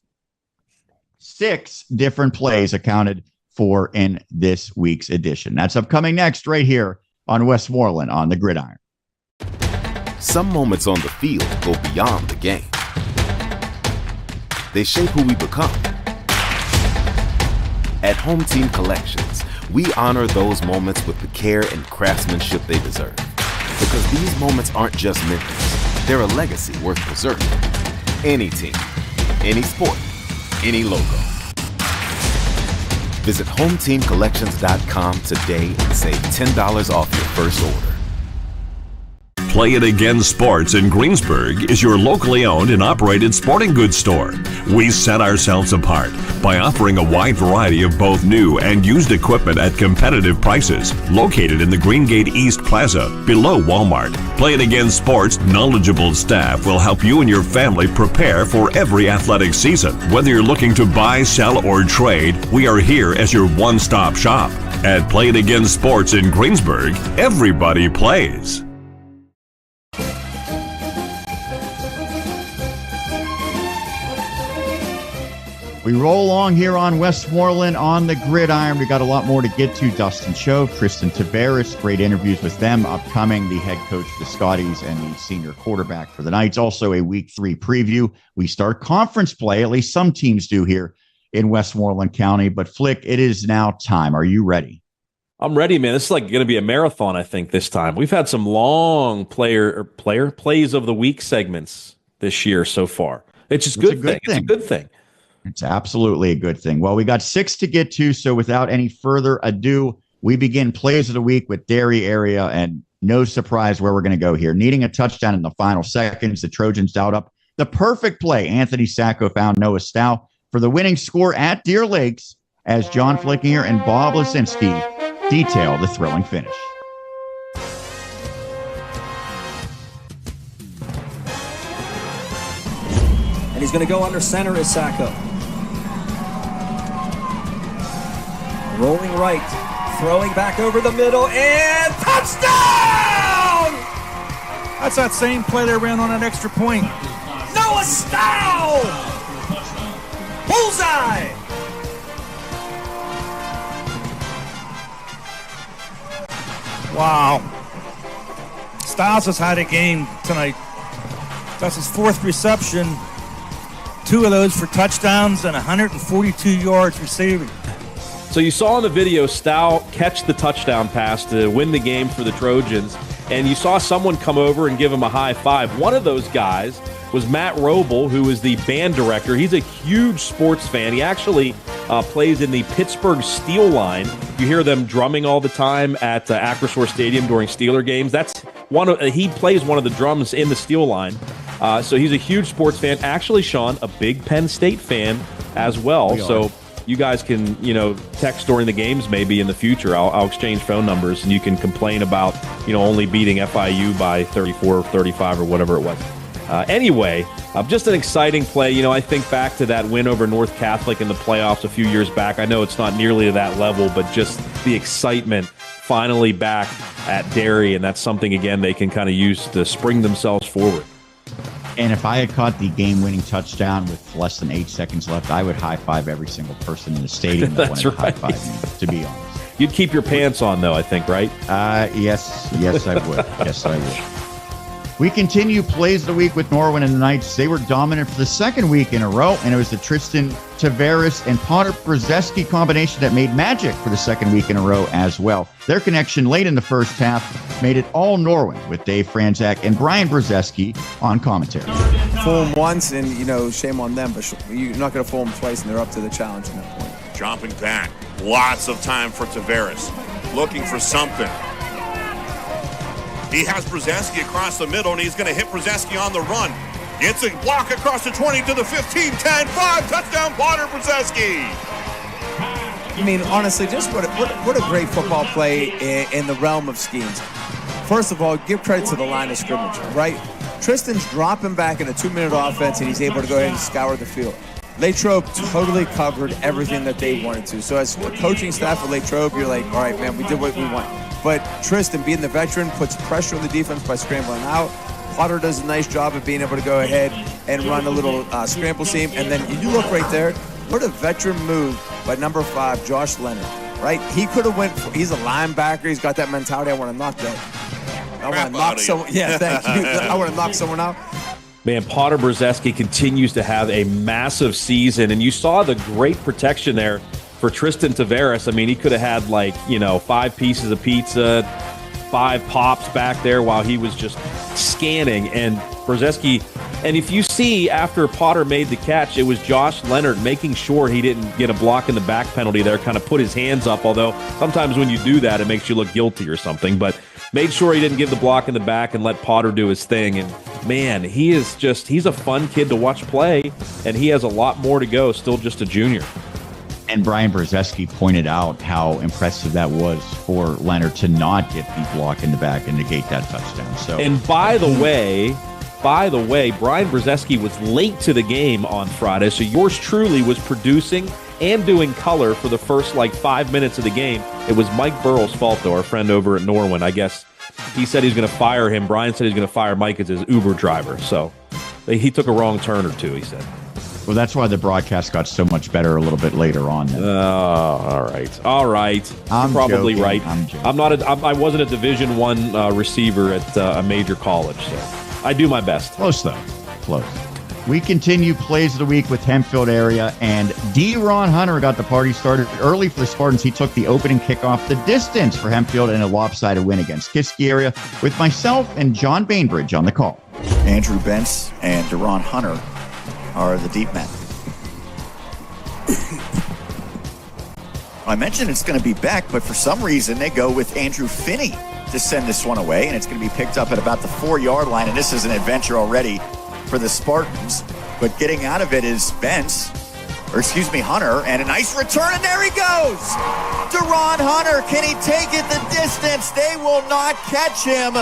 different plays accounted for in this week's edition. That's upcoming next right here on Westmoreland on the Gridiron. Some moments on the field go beyond the game. They shape who we become. At Home Team Collections, we honor those moments with the care and craftsmanship they deserve. Because these moments aren't just memories, they're a legacy worth preserving. Any team, any sport, any logo. Visit HomeTeamCollections.com today and save $10 off your first order. Play It Again Sports in Greensburg is your locally owned and operated sporting goods store. We set ourselves apart by offering a wide variety of both new and used equipment at competitive prices, located in the Greengate East Plaza below Walmart. Play It Again Sports' knowledgeable staff will help you and your family prepare for every athletic season. Whether you're looking to buy, sell, or trade, we are here as your one-stop shop. At Play It Again Sports in Greensburg, everybody plays. We roll along here on Westmoreland on the Gridiron. We got a lot more to get to. Dustin Cho, Tristan Tavares, great interviews with them upcoming. The head coach of the Scotties and the senior quarterback for the Knights. Also a week 3 preview. We start conference play, at least some teams do here in Westmoreland County. But Flick, it is now time. Are you ready? I'm ready, man. This is like going to be a marathon, I think, this time. We've had some long plays of the week segments this year so far. It's just a good thing. It's a good thing. It's absolutely a good thing. Well, we got 6 to get to, so without any further ado, we begin plays of the week with Derry area, and no surprise where we're going to go here. Needing a touchdown in the final seconds, the Trojans dialed up the perfect play. Anthony Sacco found Noah Stow for the winning score at Deer Lakes as John Flickinger and Bob Lasinski detail the thrilling finish. And he's going to go under center is Sacco. Rolling right, throwing back over the middle, and touchdown! That's that same play they ran on an extra point. Noah Stow! Bullseye! Wow. Styles has had a game tonight. That's his 4th reception. 2 of those for touchdowns and 142 yards receiving. So you saw in the video Stow catch the touchdown pass to win the game for the Trojans, and you saw someone come over and give him a high five. One of those guys was Matt Roble, who is the band director. He's a huge sports fan. He actually plays in the Pittsburgh Steel Line. You hear them drumming all the time at Acrisure Stadium during Steeler games. He plays one of the drums in the Steel Line. So he's a huge sports fan. Actually, Sean, a big Penn State fan as well. So you guys can, text during the games maybe in the future. I'll exchange phone numbers, and you can complain about, only beating FIU by 34 or 35 or whatever it was. Anyway, just an exciting play. I think back to that win over North Catholic in the playoffs a few years back. I know it's not nearly to that level, but just the excitement finally back at Derry, and that's something, again, they can kind of use to spring themselves forward. And if I had caught the game-winning touchdown with less than 8 seconds left, I would high-five every single person in the stadium that wanted to high-five me, to be honest. You'd keep your pants on, though, I think, right? Yes, I would. Yes, I would. We continue plays of the week with Norwin and the Knights. They were dominant for the 2nd week in a row, and it was the Tristan Tavares and Potter Brzeski combination that made magic for the 2nd week in a row as well. Their connection late in the first half made it all Norwin with Dave Franzak and Brian Brzeski on commentary. Fool them once, and, shame on them, but you're not going to fool them twice, and they're up to the challenge at that point. Dropping back. Lots of time for Tavares. Looking for something. He has Brzeski across the middle, and he's going to hit Brzeski on the run. Gets a block across the 20 to the 15, 10, 5, touchdown, Potter Brzeski. I mean, honestly, just what a great football play in the realm of schemes. First of all, give credit to the line of scrimmage, right? Tristan's dropping back in a 2-minute offense, and he's able to go ahead and scour the field. Latrobe totally covered everything that they wanted to. So as a coaching staff of Latrobe, you're like, all right, man, we did what we want. But Tristan, being the veteran, puts pressure on the defense by scrambling out. Potter does a nice job of being able to go ahead and run a little scramble seam. And then you look right there, what a veteran move by number 5, Josh Leonard, right? He could have he's a linebacker. He's got that mentality. I want to knock that. I want to knock someone. Yeah, thank you. I want to knock someone out. Man, Potter Brzeski continues to have a massive season, and you saw the great protection there for Tristan Tavares. I mean, he could have had 5 pieces of pizza, 5 pops back there while he was just scanning. And Brzeski, and if you see after Potter made the catch, it was Josh Leonard making sure he didn't get a block in the back penalty there, kind of put his hands up, although sometimes when you do that, it makes you look guilty or something. But Made sure he didn't give the block in the back and let Potter do his thing. And, man, he's a fun kid to watch play, and he has a lot more to go, still just a junior. And Brian Brzezinski pointed out how impressive that was for Leonard to not get the block in the back and negate that touchdown. So, and by the way, Brian Brzezinski was late to the game on Friday, so yours truly was producing and doing color for the first 5 minutes of the game. It was Mike Burrell's fault, though, our friend over at Norwin. I guess he said he's going to fire him. Brian said he's going to fire Mike as his Uber driver. So he took a wrong turn or two, he said. Well, that's why the broadcast got so much better a little bit later on. All right. I'm probably joking. right. I wasn't a Division I receiver at a major college, so I do my best. Close, though. Close. We continue plays of the week with Hempfield area, and D-Ron Hunter got the party started early for the Spartans. He took the opening kickoff the distance for Hempfield in a lopsided win against Kiski area with myself and John Bainbridge on the call. Andrew Bentz and D-Ron Hunter are the deep men. I mentioned it's going to be Beck, but for some reason they go with Andrew Finney to send this one away, and it's going to be picked up at about the 4-yard line, and this is an adventure already for the Spartans, but getting out of it is Hunter, and a nice return, and there he goes! D-Ron Hunter, can he take it the distance? They will not catch him,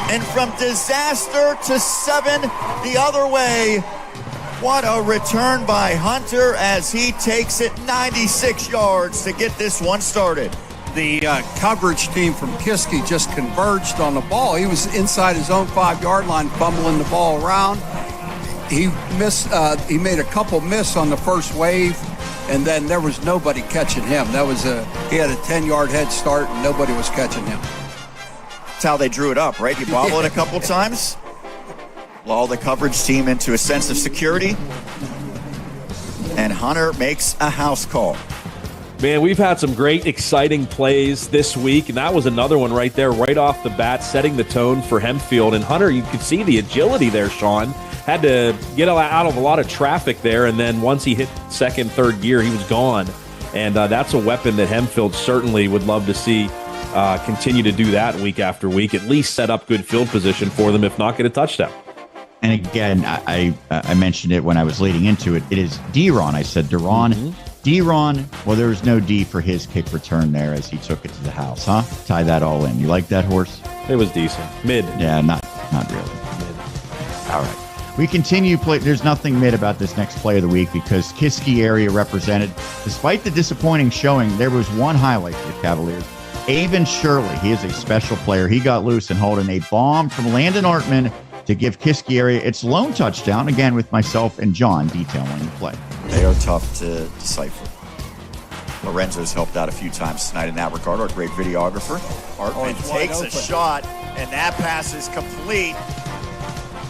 and from disaster to 7 the other way. What a return by Hunter as he takes it 96 yards to get this one started. The coverage team from Kiski just converged on the ball. He was inside his own 5-yard line, fumbling the ball around. He missed. He made a couple miss on the first wave, and then there was nobody catching him. He had a 10-yard head start, and nobody was catching him. That's how they drew it up, right? He bobbled it a couple times, lull the coverage team into a sense of security, and Hunter makes a house call. Man, we've had some great, exciting plays this week, and that was another one right there, right off the bat, setting the tone for Hempfield. And Hunter, you could see the agility there, Sean. Had to get out of a lot of traffic there, and then once he hit second, third gear, he was gone. And that's a weapon that Hempfield certainly would love to see continue to do that week after week, at least set up good field position for them, if not get a touchdown. And again, I mentioned it when I was leading into it. It is D-Ron. I said D-Ron. Mm-hmm. D-Ron, well, there was no D for his kick return there as he took it to the house, huh? Tie that all in. You like that, Horse? It was decent. Mid. Yeah, not really. Mid. All right. We continue play. There's nothing mid about this next play of the week because Kiski area represented. Despite the disappointing showing, there was one highlight for the Cavaliers. Avon Shirley, he is a special player. He got loose and holding a bomb from Landon Artman to give Kiski area its lone touchdown, again with myself and John detailing the play. They are tough to decipher. Lorenzo's helped out a few times tonight in that regard, our great videographer. Artman takes a shot, and that pass is complete.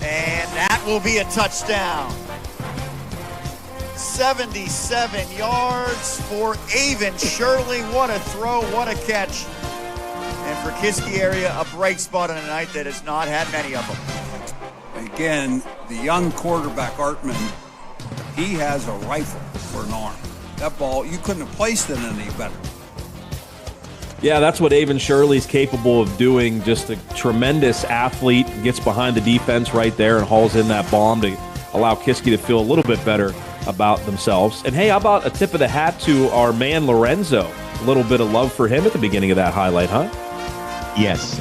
And that will be a touchdown. 77 yards for Avon Shirley. What a throw, what a catch. And for Kiski area, a bright spot on a night that has not had many of them. Again, the young quarterback, Artman, he has a rifle for an arm. That ball, you couldn't have placed it any better. Yeah, that's what Avon Shirley's capable of doing. Just a tremendous athlete, gets behind the defense right there and hauls in that bomb to allow Kiski to feel a little bit better about themselves. And hey, how about a tip of the hat to our man Lorenzo? A little bit of love for him at the beginning of that highlight, huh? Yes,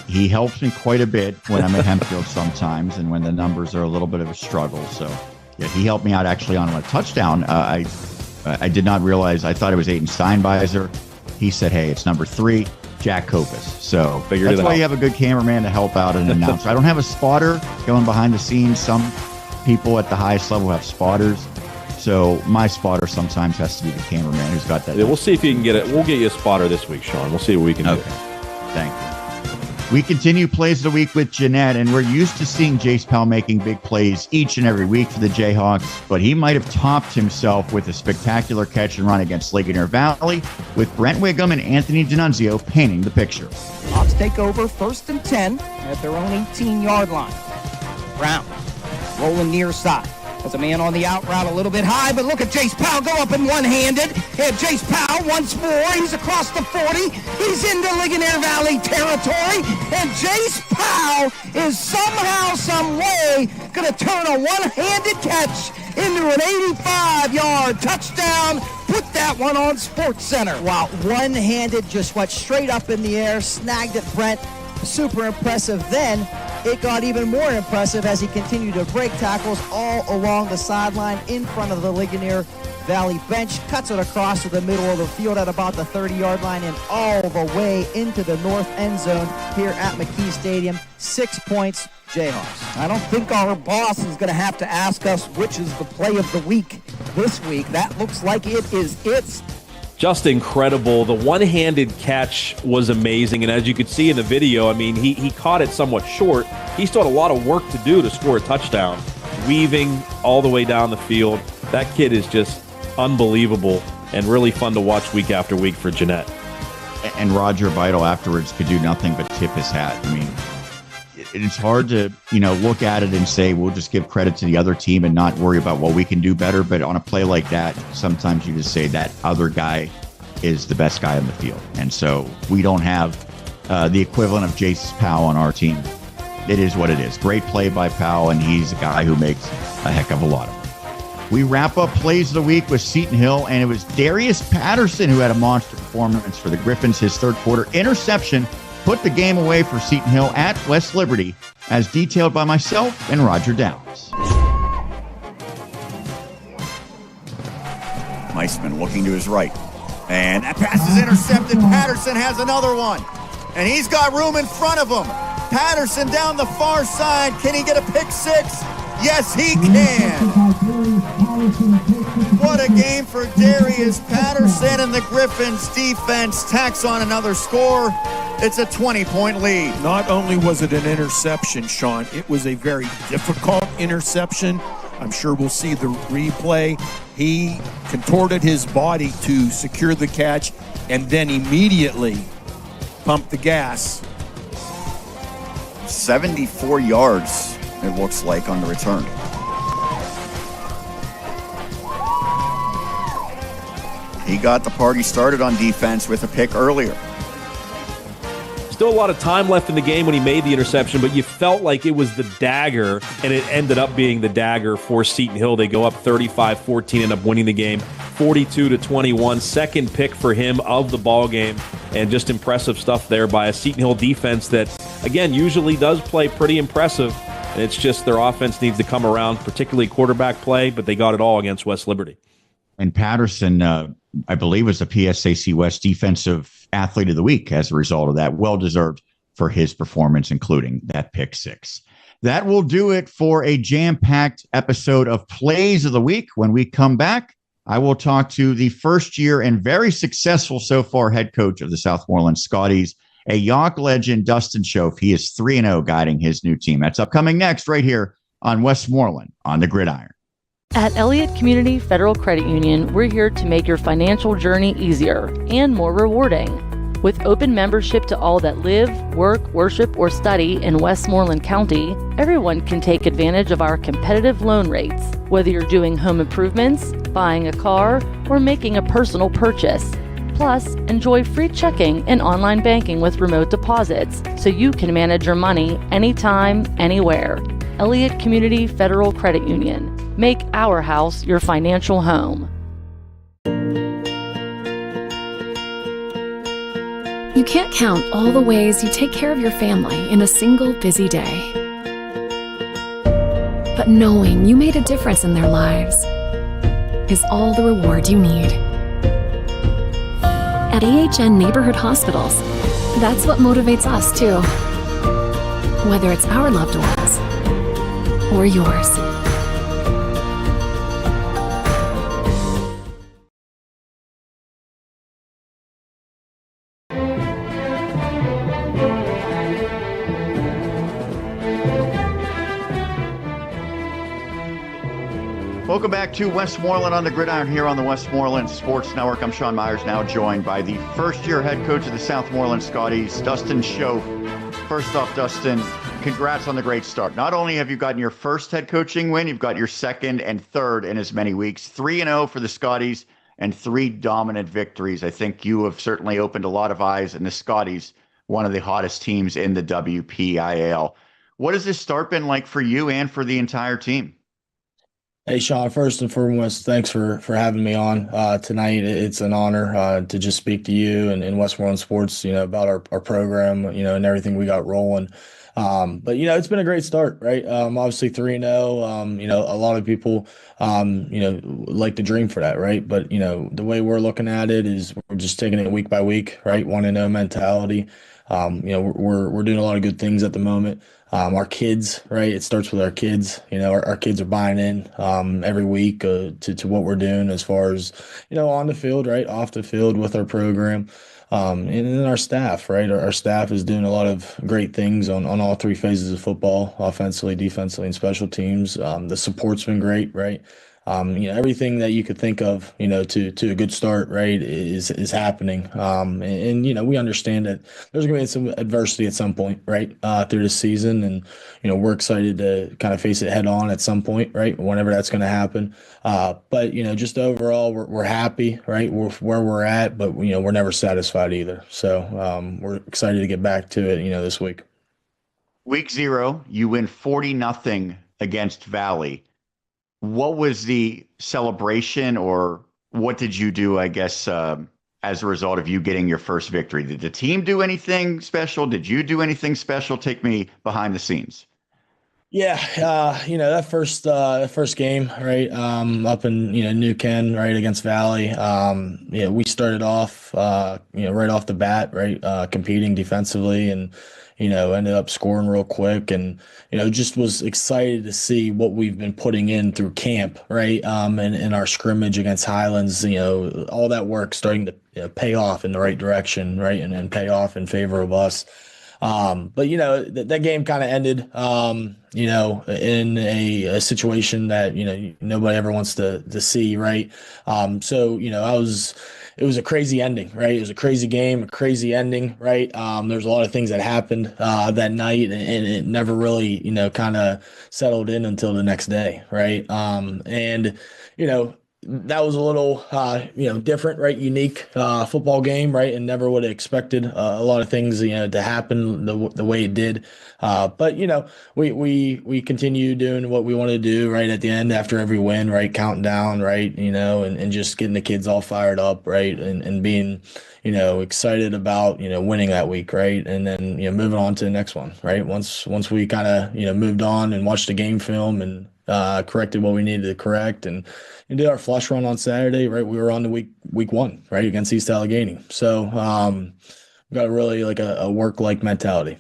he helps me quite a bit when I'm at Hempfield sometimes and when the numbers are a little bit of a struggle. So, yeah, he helped me out actually on a touchdown. I did not realize. I thought it was Aiden Steinbeiser. He said, hey, it's number 3, Jack Kopis. So that's why you have a good cameraman to help out and announcer. I don't have a spotter going behind the scenes. Some people at the highest level have spotters. So my spotter sometimes has to be the cameraman who's got that. Yeah, we'll see if you can get it. We'll get you a spotter this week, Sean. We'll see what we can do. Thank you. We continue plays of the week with Jeanette, and we're used to seeing Jace Powell making big plays each and every week for the Jayhawks, but he might have topped himself with a spectacular catch and run against Ligonier Valley, with Brent Wiggum and Anthony D'Annunzio painting the picture. Hawks take over 1st and 10 at their own 18-yard line. Brown rolling near side. There's a man on the out route a little bit high, but look at Jace Powell go up in one-handed. And Jace Powell once more. He's across the 40. He's into Ligonier Valley territory. And Jace Powell is somehow, some way going to turn a one-handed catch into an 85-yard touchdown. Put that one on Sports Center. Wow, one-handed, just went straight up in the air, snagged it, Brent. Super impressive. Then it got even more impressive as he continued to break tackles all along the sideline in front of the Ligonier Valley bench, cuts it across to the middle of the field at about the 30-yard line and all the way into the north end zone here at McKee Stadium. 6 points, Jayhawks. I don't think our boss is going to have to ask us which is the play of the week this week. That looks like it is its. Just incredible. The one-handed catch was amazing, and as you could see in the video, I mean, he caught it somewhat short. He still had a lot of work to do to score a touchdown, weaving all the way down the field. That kid is just unbelievable and really fun to watch week after week for Jeanette. And Roger Vital afterwards could do nothing but tip his hat. I mean, it's hard to, look at it and say, we'll just give credit to the other team and not worry about what we can do better. But on a play like that, sometimes you just say that other guy is the best guy on the field. And so we don't have the equivalent of Jace Powell on our team. It is what it is. Great play by Powell, and he's a guy who makes a heck of a lot of them. We wrap up Plays of the Week with Seton Hill, and it was Darius Patterson who had a monster performance for the Griffins. His third quarter interception put the game away for Seton Hill at West Liberty, as detailed by myself and Roger Downs. Meisman looking to his right. And that pass is intercepted. Patterson has another one. And he's got room in front of him. Patterson down the far side. Can he get a pick six? Yes, he can. What a game for Darius Patterson, and the Griffins defense tacks on another score. It's a 20-point lead. Not only was it an interception, Sean, it was a very difficult interception. I'm sure we'll see the replay. He contorted his body to secure the catch and then immediately pumped the gas. 74 yards, it looks like, on the return. He got the party started on defense with a pick earlier. Still a lot of time left in the game when he made the interception, but you felt like it was the dagger, and it ended up being the dagger for Seton Hill. They go up 35-14, end up winning the game 42-21. Second pick for him of the ball game, and just impressive stuff there by a Seton Hill defense that, again, usually does play pretty impressive. And it's just their offense needs to come around, particularly quarterback play, but they got it all against West Liberty. And Patterson, I believe, was the PSAC West Defensive Athlete of the Week as a result of that. Well-deserved for his performance, including that pick six. That will do it for a jam-packed episode of Plays of the Week. When we come back, I will talk to the first-year and very successful so far head coach of the Southmoreland Scotties, a Yawk legend, Dustin Schoaf. He is 3-0 guiding his new team. That's upcoming next right here on Westmoreland on the Gridiron. At Elliott Community Federal Credit Union, we're here to make your financial journey easier and more rewarding. With open membership to all that live, work, worship, or study in Westmoreland County, everyone can take advantage of our competitive loan rates, whether you're doing home improvements, buying a car, or making a personal purchase. Plus, enjoy free checking and online banking with remote deposits, so you can manage your money anytime, anywhere. Elliott Community Federal Credit Union. Make our house your financial home. You can't count all the ways you take care of your family in a single busy day. But knowing you made a difference in their lives is all the reward you need. At AHN Neighborhood Hospitals, that's what motivates us too. Whether it's our loved ones or yours. Welcome back to Westmoreland on the Gridiron here on the Westmoreland Sports Network. I'm Sean Myers, now joined by the first-year head coach of the Southmoreland Scotties, Dustin Schoaf. First off, Dustin, congrats on the great start. Not only have you gotten your first head coaching win, you've got your second and third in as many weeks. 3-0 for the Scotties and 3 dominant victories. I think you have certainly opened a lot of eyes, and the Scotties, one of the hottest teams in the WPIAL. What has this start been like for you and for the entire team? Hey, Sean, first and foremost, thanks for having me on tonight. It's an honor to just speak to you and Westmoreland Sports, about our program, and everything we got rolling. But, it's been a great start, right? Obviously 3-0, a lot of people, like to dream for that, right? But, the way we're looking at it is we're just taking it week by week, right? 1-0 mentality. We're doing a lot of good things at the moment. Our kids, right? It starts with our kids. Our kids are buying in every week to what we're doing as far as, on the field, right? Off the field with our program. And then our staff, right? Our staff is doing a lot of great things on all 3 phases of football, offensively, defensively, and special teams. The support's been great, right? Everything that you could think of, to a good start, right, is happening. And we understand that there's going to be some adversity at some point, right, through the season. And, we're excited to kind of face it head on at some point, right, whenever that's going to happen. But, just overall, we're happy, right, where we're at, but, we're never satisfied either. So we're excited to get back to it, this week. Week 0, you win 40-0 against Valley. What was the celebration, or what did you do, I guess, as a result of you getting your first victory? Did the team do anything special? Did you do anything special? Take me behind the scenes. Yeah, that first game, right, up in New Ken, right, against Valley. We started off, right off the bat, right, competing defensively, and ended up scoring real quick, and just was excited to see what we've been putting in through camp, right, and our scrimmage against Highlands. All that work starting to pay off in the right direction, right, and pay off in favor of us. But that game kind of ended, in a situation that nobody ever wants to see, right? So it was a crazy ending, right? It was a crazy game, a crazy ending, right? There's a lot of things that happened that night, and it never really kind of settled in until the next day, right? And that was a little, different, right? Unique football game, right? And never would have expected a lot of things, to happen the way it did. But we continue doing what we want to do, right? At the end, after every win, right? Counting down, right? And just getting the kids all fired up, right? And being, excited about, winning that week, right? And then, moving on to the next one, right? Once we kind of, moved on and watched the game film and corrected what we needed to correct, and did our flush run on Saturday, right? We were on to week 1, right, against East Allegheny. So we got really like a work-like mentality.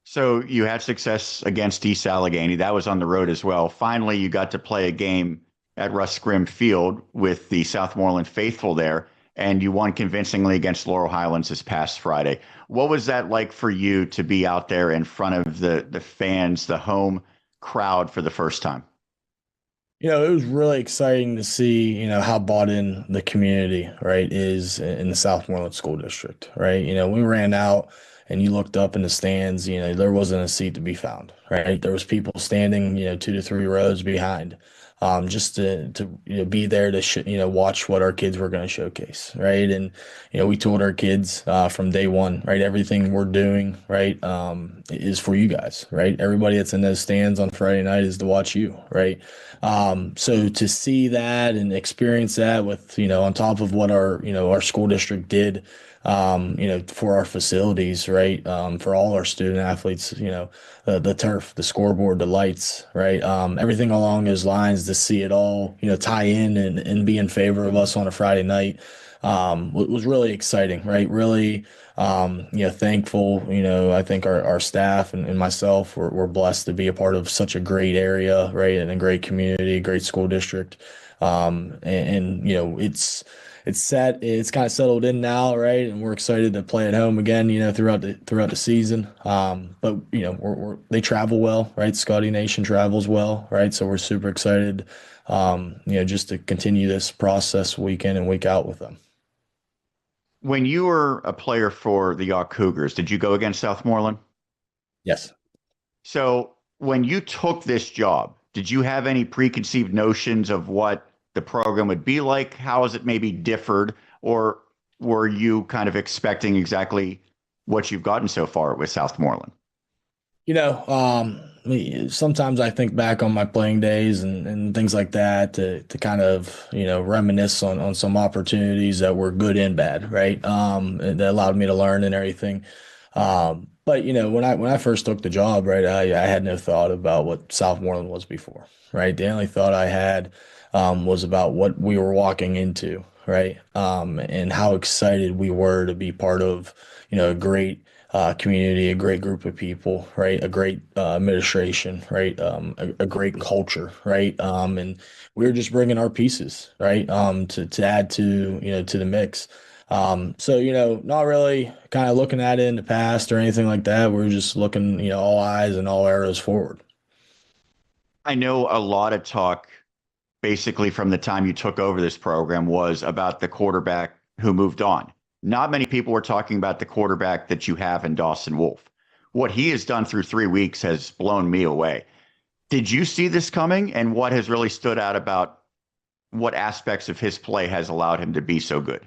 So you had success against East Allegheny. That was on the road as well. Finally, you got to play a game at Russ Grimm Field with the Southmoreland faithful there, and you won convincingly against Laurel Highlands this past Friday. What was that like for you to be out there in front of the fans, the home crowd for the first time? It was really exciting to see, how bought in the community, right, is in the Southmoreland School District, right? We ran out and you looked up in the stands, there wasn't a seat to be found, right? There was people standing, 2 to 3 rows behind, just to be there to watch what our kids were going to showcase, right? And we told our kids from day one, right, everything we're doing, right, is for you guys, right? Everybody that's in those stands on Friday night is to watch you, right? So to see that and experience that with on top of what our school district did, for our facilities, right? For all our student athletes, the turf, the scoreboard, the lights, right? Everything along those lines, to see it all, tie in and be in favor of us on a Friday night, was really exciting, right? Really, thankful. I think our staff and myself were blessed to be a part of such a great area, right? And a great community, great school district. It's set. It's kind of settled in now, right? And we're excited to play at home again, throughout the season. But they travel well, right? Scotty Nation travels well, right? So we're super excited, just to continue this process week in and week out with them. When you were a player for the Yaw Cougars, did you go against Southmoreland? Yes. So when you took this job, did you have any preconceived notions of what the program would be like? How has it maybe differed? Or were you kind of expecting exactly what you've gotten so far with Southmoreland? Sometimes I think back on my playing days and things like that to kind of, reminisce on some opportunities that were good and bad, right? That allowed me to learn and everything. But when I first took the job, right, I had no thought about what Southmoreland was before, right? The only thought I had was about what we were walking into, right? And how excited we were to be part of, a great community, a great group of people, right? A great administration, right? A great culture, right? And we were just bringing our pieces, right? To add to the mix. So, not really kind of looking at it in the past or anything like that. We're just looking, all eyes and all arrows forward. I know a lot of talk basically from the time you took over this program was about the quarterback who moved on. Not many people were talking about the quarterback that you have in Dawson Wolf. What he has done through 3 weeks has blown me away. Did you see this coming, and what has really stood out about what aspects of his play has allowed him to be so good?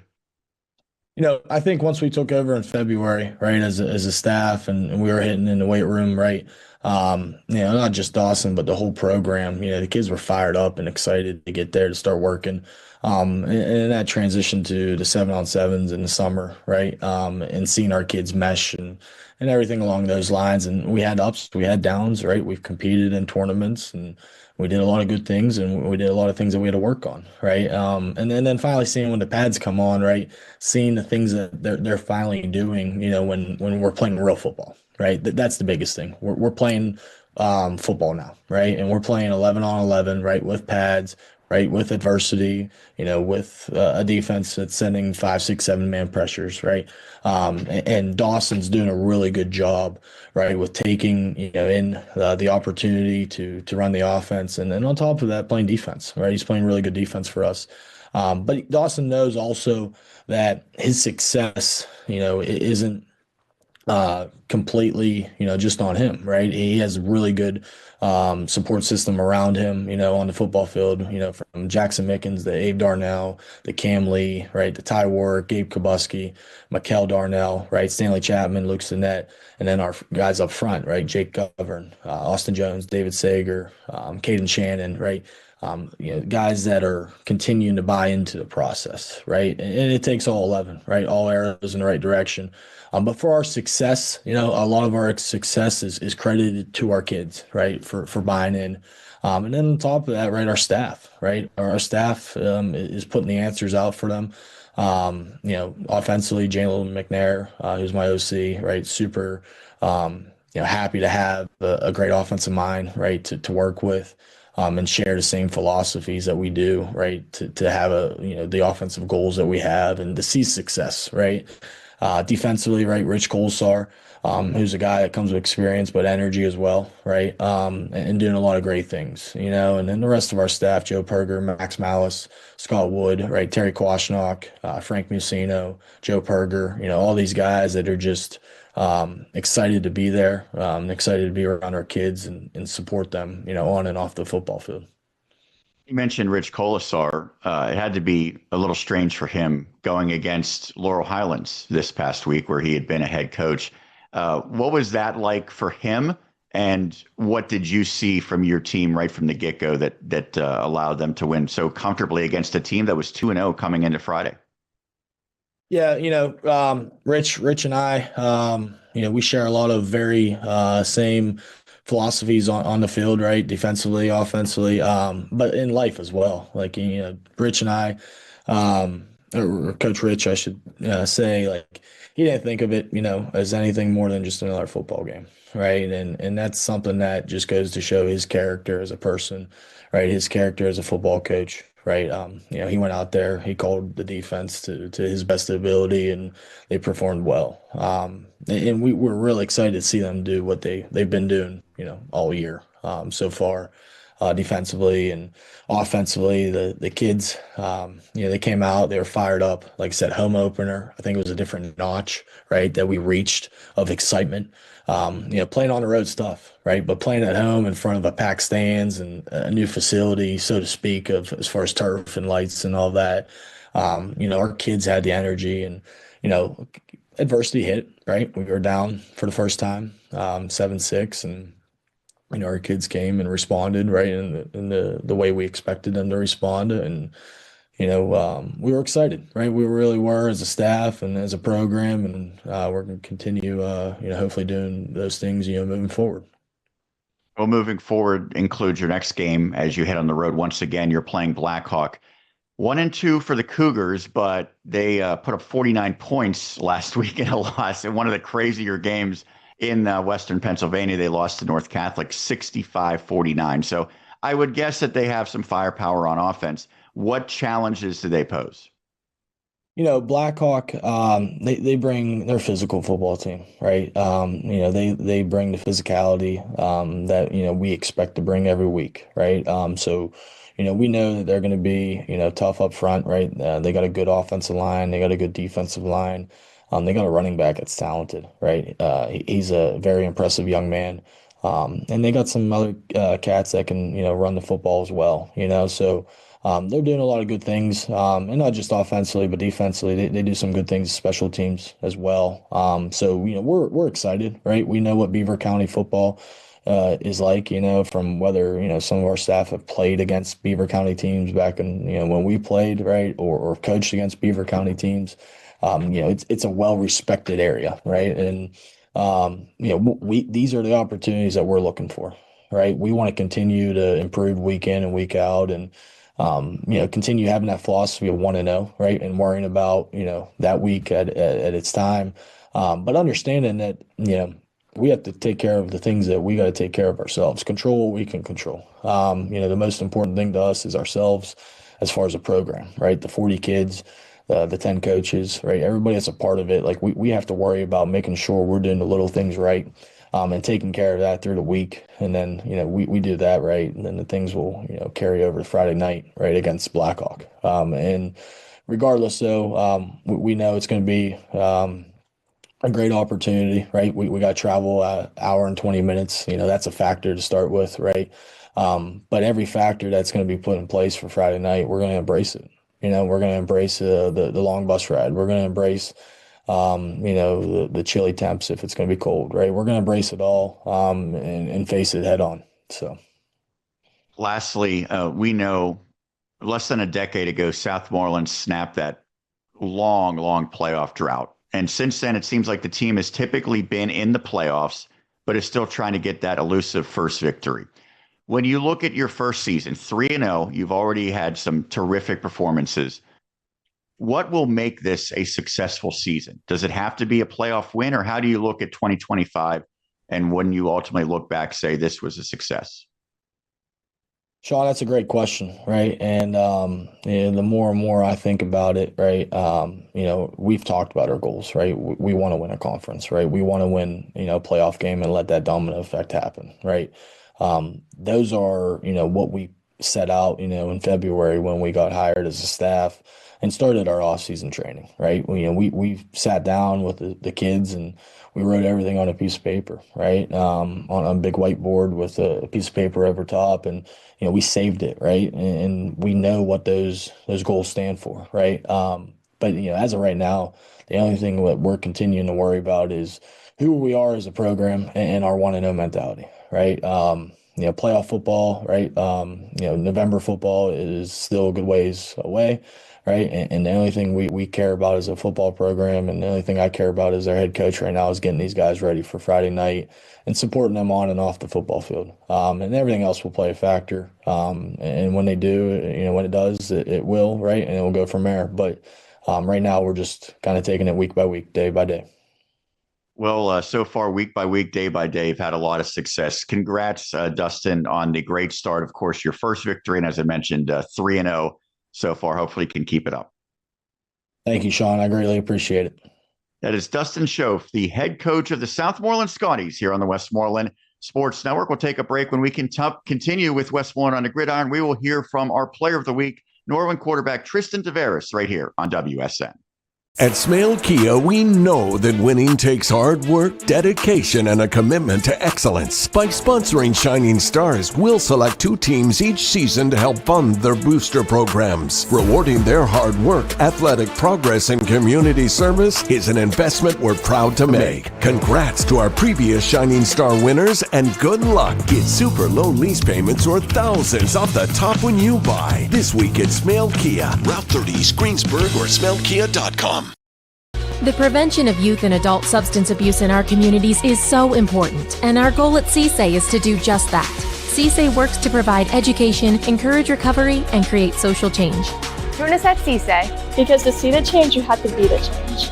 I think once we took over in February, right, as a staff and we were hitting in the weight room, right, not just Dawson, but the whole program, the kids were fired up and excited to get there to start working. And that transition to the 7-on-7s in the summer, right, and seeing our kids mesh and everything along those lines. And we had ups, we had downs, right? We've competed in tournaments and we did a lot of good things and we did a lot of things that we had to work on, right? And then finally seeing when the pads come on, right? Seeing the things that they're finally doing, when we're playing real football, right? That's the biggest thing. We're playing football now, right? And we're playing 11 on 11, right? With pads, right? With adversity, with a defense that's sending 5, 6, 7-man pressures, right? And Dawson's doing a really good job, right, with taking in the opportunity to run the offense, and then on top of that, playing defense, right? He's playing really good defense for us. But Dawson knows also that his success, it isn't completely, just on him, right? He has a really good support system around him, on the football field, from Jackson Mickens, the Abe Darnell, the Cam Lee, right? The Ty Warwick, Gabe Kabuski, Mikel Darnell, right? Stanley Chapman, Luke Sinet, and then our guys up front, right? Jake Govern, Austin Jones, David Sager, Caden Shannon, right? Guys that are continuing to buy into the process, right? And it takes all 11, right? All arrows in the right direction. But for our success, a lot of our success is credited to our kids, right? For buying in. And then on top of that, right, our staff, right? Our staff is putting the answers out for them. Offensively, Jalen McNair, who's my OC, right? Super, happy to have a great offensive mind, right? To work with. And share the same philosophies that we do, right? To have the offensive goals that we have and to see success, right? Defensively, right? Rich Colsar, who's a guy that comes with experience, but energy as well, right? And doing a lot of great things, and then the rest of our staff, Joe Perger, Max Malice, Scott Wood, right? Terry Kwashnok, Frank Musino, Joe Perger, all these guys that are just excited to be there, excited to be around our kids and support them, on and off the football field. You mentioned Rich Colasar. It had to be a little strange for him going against Laurel Highlands this past week where he had been a head coach. What was that like for him? And what did you see from your team right from the get-go that allowed them to win so comfortably against a team that was 2-0 coming into Friday? Yeah, Rich and I, we share a lot of very same philosophies on the field, right? Defensively, offensively, but in life as well. Like, Rich and I, or Coach Rich, I should say, like, he didn't think of it, as anything more than just another football game, right? And that's something that just goes to show his character as a person, right? His character as a football coach. Right. He went out there, he called the defense to his best ability and they performed well. And we're really excited to see them do what they've been doing, all year so far. defensively and offensively. The kids, they came out, they were fired up. Like I said, home opener, I think it was a different notch, right, that we reached of excitement. Playing on the road stuff, right? But playing at home in front of a packed stands and a new facility, so to speak, of as far as turf and lights and all that. Our kids had the energy and, adversity hit, right? We were down for the first time, 7-6, and our kids came and responded right in the way we expected them to respond, and we were excited, right? We really were as a staff and as a program, and we're going to continue, hopefully doing those things, moving forward. Well, moving forward includes your next game as you head on the road. Once again, you're playing Blackhawk. 1-2 for the Cougars, but they put up 49 points last week in a loss in one of the crazier games in Western Pennsylvania. They lost to North Catholic 65-49. So I would guess that they have some firepower on offense. What challenges do they pose? Blackhawk, they bring their physical football team, right? They bring the physicality that, we expect to bring every week, right? So we know that they're going to be, tough up front, right? They got a good offensive line. They got a good defensive line. They got a running back that's talented, right? He's a very impressive young man. And they got some other cats that can, run the football as well, so they're doing a lot of good things, and not just offensively, but defensively. They do some good things, special teams as well. So, we're excited, right? We know what Beaver County football is like, from whether, some of our staff have played against Beaver County teams back in, when we played, right, or coached against Beaver County teams. It's a well-respected area, right? And, these are the opportunities that we're looking for, right? We want to continue to improve week in and week out and, continue having that philosophy of 1-0, right? And worrying about, that week at its time. But understanding that, we have to take care of the things that we got to take care of ourselves, control what we can control. The most important thing to us is ourselves as far as a program, right? The 40 kids, the 10 coaches, right? Everybody that's a part of it. Like we have to worry about making sure we're doing the little things right. And taking care of that through the week. And then, we do that right. And then the things will, carry over to Friday night, right, against Blackhawk. And regardless, though, we know it's going to be a great opportunity, right? We got to travel an hour and 20 minutes. That's a factor to start with, right? But every factor that's going to be put in place for Friday night, we're going to embrace it. We're going to embrace the long bus ride. We're going to embrace the chilly temps if it's going to be cold, right? We're going to embrace it all and face it head on. So, lastly, we know less than a decade ago, Southmoreland snapped that long playoff drought. And since then, it seems like the team has typically been in the playoffs, but is still trying to get that elusive first victory. When you look at your first season, 3-0, you've already had some terrific performances. What will make this a successful season? Does it have to be a playoff win, or how do you look at 2025 and when you ultimately look back, say this was a success? Sean, that's a great question, right? And the more and more I think about it, right, we've talked about our goals, right? We want to win a conference, right? We want to win, a playoff game and let that domino effect happen, right? Those are, what we set out, in February when we got hired as a staff and started our off-season training, right? We sat down with the kids and we wrote everything on a piece of paper, right? On a big whiteboard with a piece of paper over top, and we saved it, right? And we know what those goals stand for, right? But as of right now, the only thing that we're continuing to worry about is who we are as a program and our 1-0 mentality, right? Playoff football, right? November football is still a good ways away, right? And the only thing we care about as a football program, and the only thing I care about as their head coach right now, is getting these guys ready for Friday night and supporting them on and off the football field. And everything else will play a factor. And when they do, when it does, it will, right? And it will go from there. But right now, we're just kind of taking it week by week, day by day. Well, so far, week by week, day by day, you've had a lot of success. Congrats, Dustin, on the great start. Of course, your first victory, and as I mentioned, 3-0 so far. Hopefully, you can keep it up. Thank you, Sean. I greatly appreciate it. That is Dustin Schoaf, the head coach of the Southmoreland Scotties here on the Westmoreland Sports Network. We'll take a break. When we can continue with Westmoreland on the Gridiron, we will hear from our player of the week, Norwin quarterback Tristan Tavares, right here on WSN. At Smale Kia, we know that winning takes hard work, dedication, and a commitment to excellence. By sponsoring Shining Stars, we'll select 2 teams each season to help fund their booster programs. Rewarding their hard work, athletic progress, and community service is an investment we're proud to make. Congrats to our previous Shining Star winners, and good luck. Get super low lease payments or thousands off the top when you buy. This week at Smale Kia, Route 30 East Greensburg, or smalekia.com. The prevention of youth and adult substance abuse in our communities is so important, and our goal at CSAE is to do just that. CSAE works to provide education, encourage recovery, and create social change. Join us at CSAE, because to see the change, you have to be the change.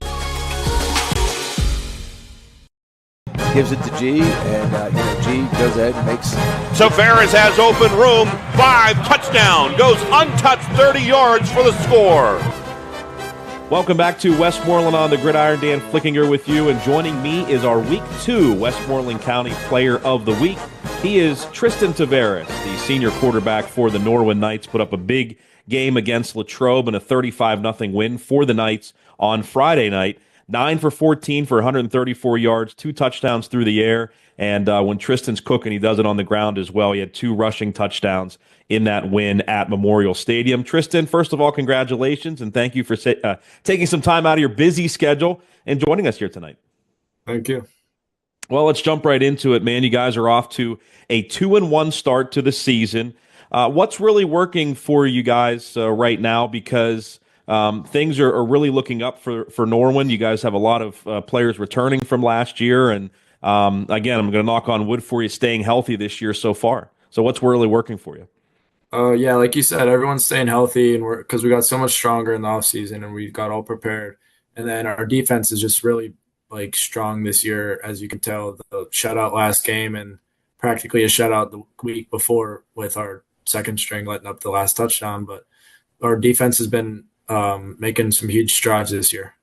Gives it to G, and G goes ahead and makes. Tavares has open room. 5, touchdown. Goes untouched, 30 yards for the score. Welcome back to Westmoreland on the Gridiron. Dan Flickinger with you, and joining me is our Week 2 Westmoreland County Player of the Week. He is Tristan Tavares, the senior quarterback for the Norwin Knights. Put up a big game against Latrobe and a 35-0 win for the Knights on Friday night. 9 for 14 for 134 yards, 2 touchdowns through the air, and when Tristan's cooking, he does it on the ground as well. He had 2 rushing touchdowns in that win at Memorial Stadium. Tristan, first of all, congratulations, and thank you for taking some time out of your busy schedule and joining us here tonight. Thank you. Well, let's jump right into it, man. You guys are off to a 2-1 start to the season. What's really working for you guys right now? Because things are really looking up for Norwin. You guys have a lot of players returning from last year, and again, I'm going to knock on wood for you staying healthy this year so far. So what's really working for you? Yeah, like you said, everyone's staying healthy, and because we got so much stronger in the offseason and we got all prepared. And then our defense is just really strong this year, as you can tell. The shutout last game and practically a shutout the week before with our second string letting up the last touchdown. But our defense has been making some huge strides this year.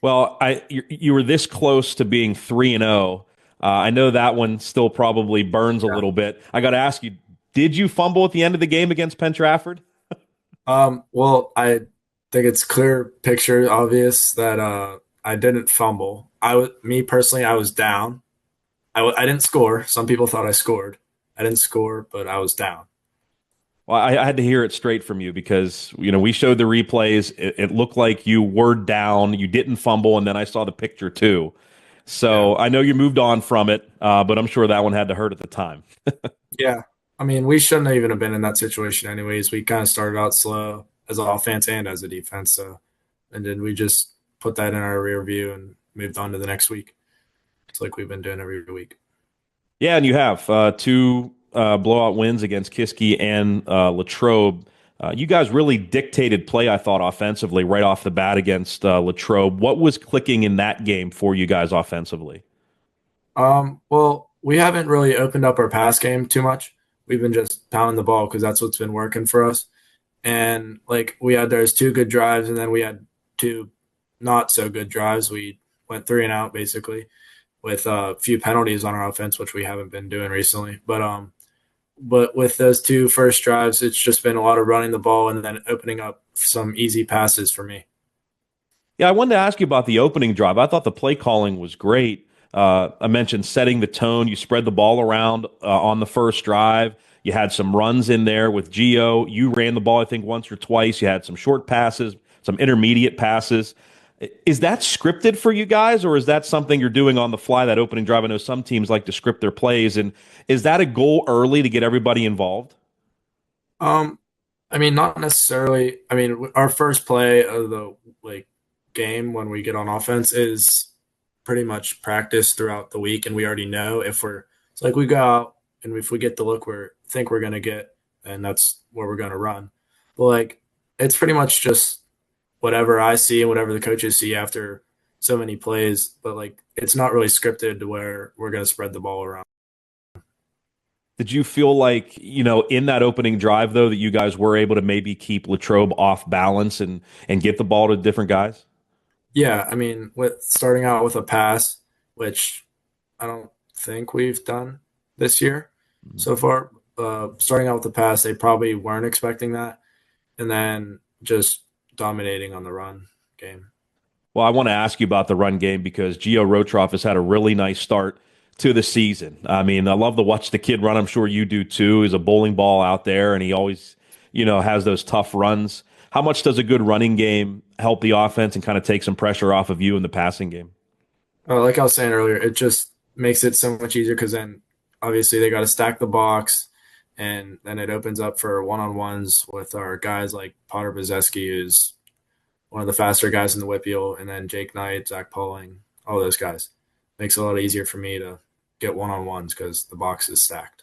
Well, you were this close to being 3-0. I know that one still probably burns a little bit. I got to ask you, did you fumble at the end of the game against Penn Trafford? Well, I think it's clear picture, obvious that I didn't fumble. Me personally, I was down. I didn't score. Some people thought I scored. I didn't score, but I was down. Well, I had to hear it straight from you because, we showed the replays. It looked like you were down. You didn't fumble, and then I saw the picture too. So I know you moved on from it, but I'm sure that one had to hurt at the time. Yeah. I mean, we shouldn't even have been in that situation anyways. We kind of started out slow as an offense and as a defense. And then we just put that in our rear view and moved on to the next week. It's like we've been doing every week. Yeah, and you have 2 blowout wins against Kiski and Latrobe. You guys really dictated play, I thought, offensively right off the bat against Latrobe. What was clicking in that game for you guys offensively? Well, we haven't really opened up our pass game too much. We've been just pounding the ball because that's what's been working for us. And we had those 2 good drives, and then we had 2 not so good drives. We went 3 and out basically with a few penalties on our offense, which we haven't been doing recently. But with those 2 first drives, it's just been a lot of running the ball and then opening up some easy passes for me. Yeah, I wanted to ask you about the opening drive. I thought the play calling was great. I mentioned setting the tone. You spread the ball around on the first drive. You had some runs in there with Gio. You ran the ball, I think, once or twice. You had some short passes, some intermediate passes. Is that scripted for you guys, or is that something you're doing on the fly, that opening drive? I know some teams like to script their plays. And is that a goal early to get everybody involved? I mean, not necessarily. I mean, our first play of the game when we get on offense is pretty much practice throughout the week, and we already know if we go out and if we get the look we think we're going to get, and that's where we're going to run. Well, it's pretty much just whatever I see and whatever the coaches see after so many plays, but it's not really scripted to where we're going to spread the ball around. Did you feel like, in that opening drive, though, that you guys were able to maybe keep Latrobe off balance and get the ball to different guys? Yeah, I mean, with starting out with a pass, which I don't think we've done this year so far. Starting out with the pass, they probably weren't expecting that, and then just dominating on the run game. Well, I want to ask you about the run game because Gio Rotroff has had a really nice start to the season. I mean, I love to watch the kid run. I'm sure you do too. He's a bowling ball out there, and he always, has those tough runs. How much does a good running game help the offense and kind of take some pressure off of you in the passing game? Like I was saying earlier, it just makes it so much easier because then obviously they got to stack the box, and then it opens up for one-on-ones with our guys like Potter Brzezinski, who's one of the faster guys in the Whippeal, and then Jake Knight, Zach Pauling, all those guys. Makes it a lot easier for me to get one-on-ones because the box is stacked.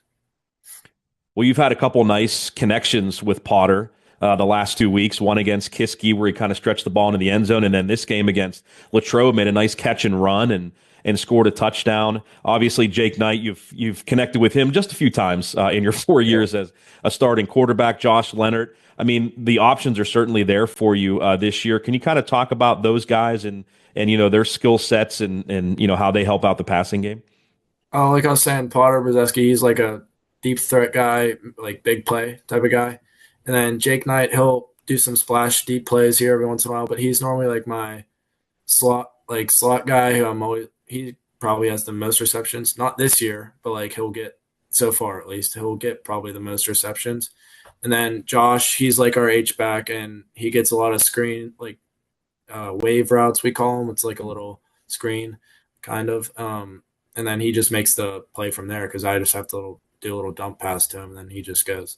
Well, you've had a couple nice connections with Potter the last 2 weeks, one against Kiski where he kind of stretched the ball into the end zone, and then this game against Latrobe made a nice catch and run and scored a touchdown. Obviously, Jake Knight, you've connected with him just a few times in your 4 years as a starting quarterback. Josh Leonard, I mean, the options are certainly there for you this year. Can you kind of talk about those guys and their skill sets and how they help out the passing game? Like I was saying, Potter Brzezinski, he's like a deep threat guy, like big play type of guy. And then Jake Knight, he'll do some splash deep plays here every once in a while, but he's normally like my slot guy who he probably has the most receptions. Not this year, but like he'll get, so far at least, he'll get probably the most receptions. And then Josh, he's like our H-back, and he gets a lot of screen, like wave routes, we call them. It's like a little screen, kind of. And then he just makes the play from there because I just have to do a little dump pass to him, and then he just goes.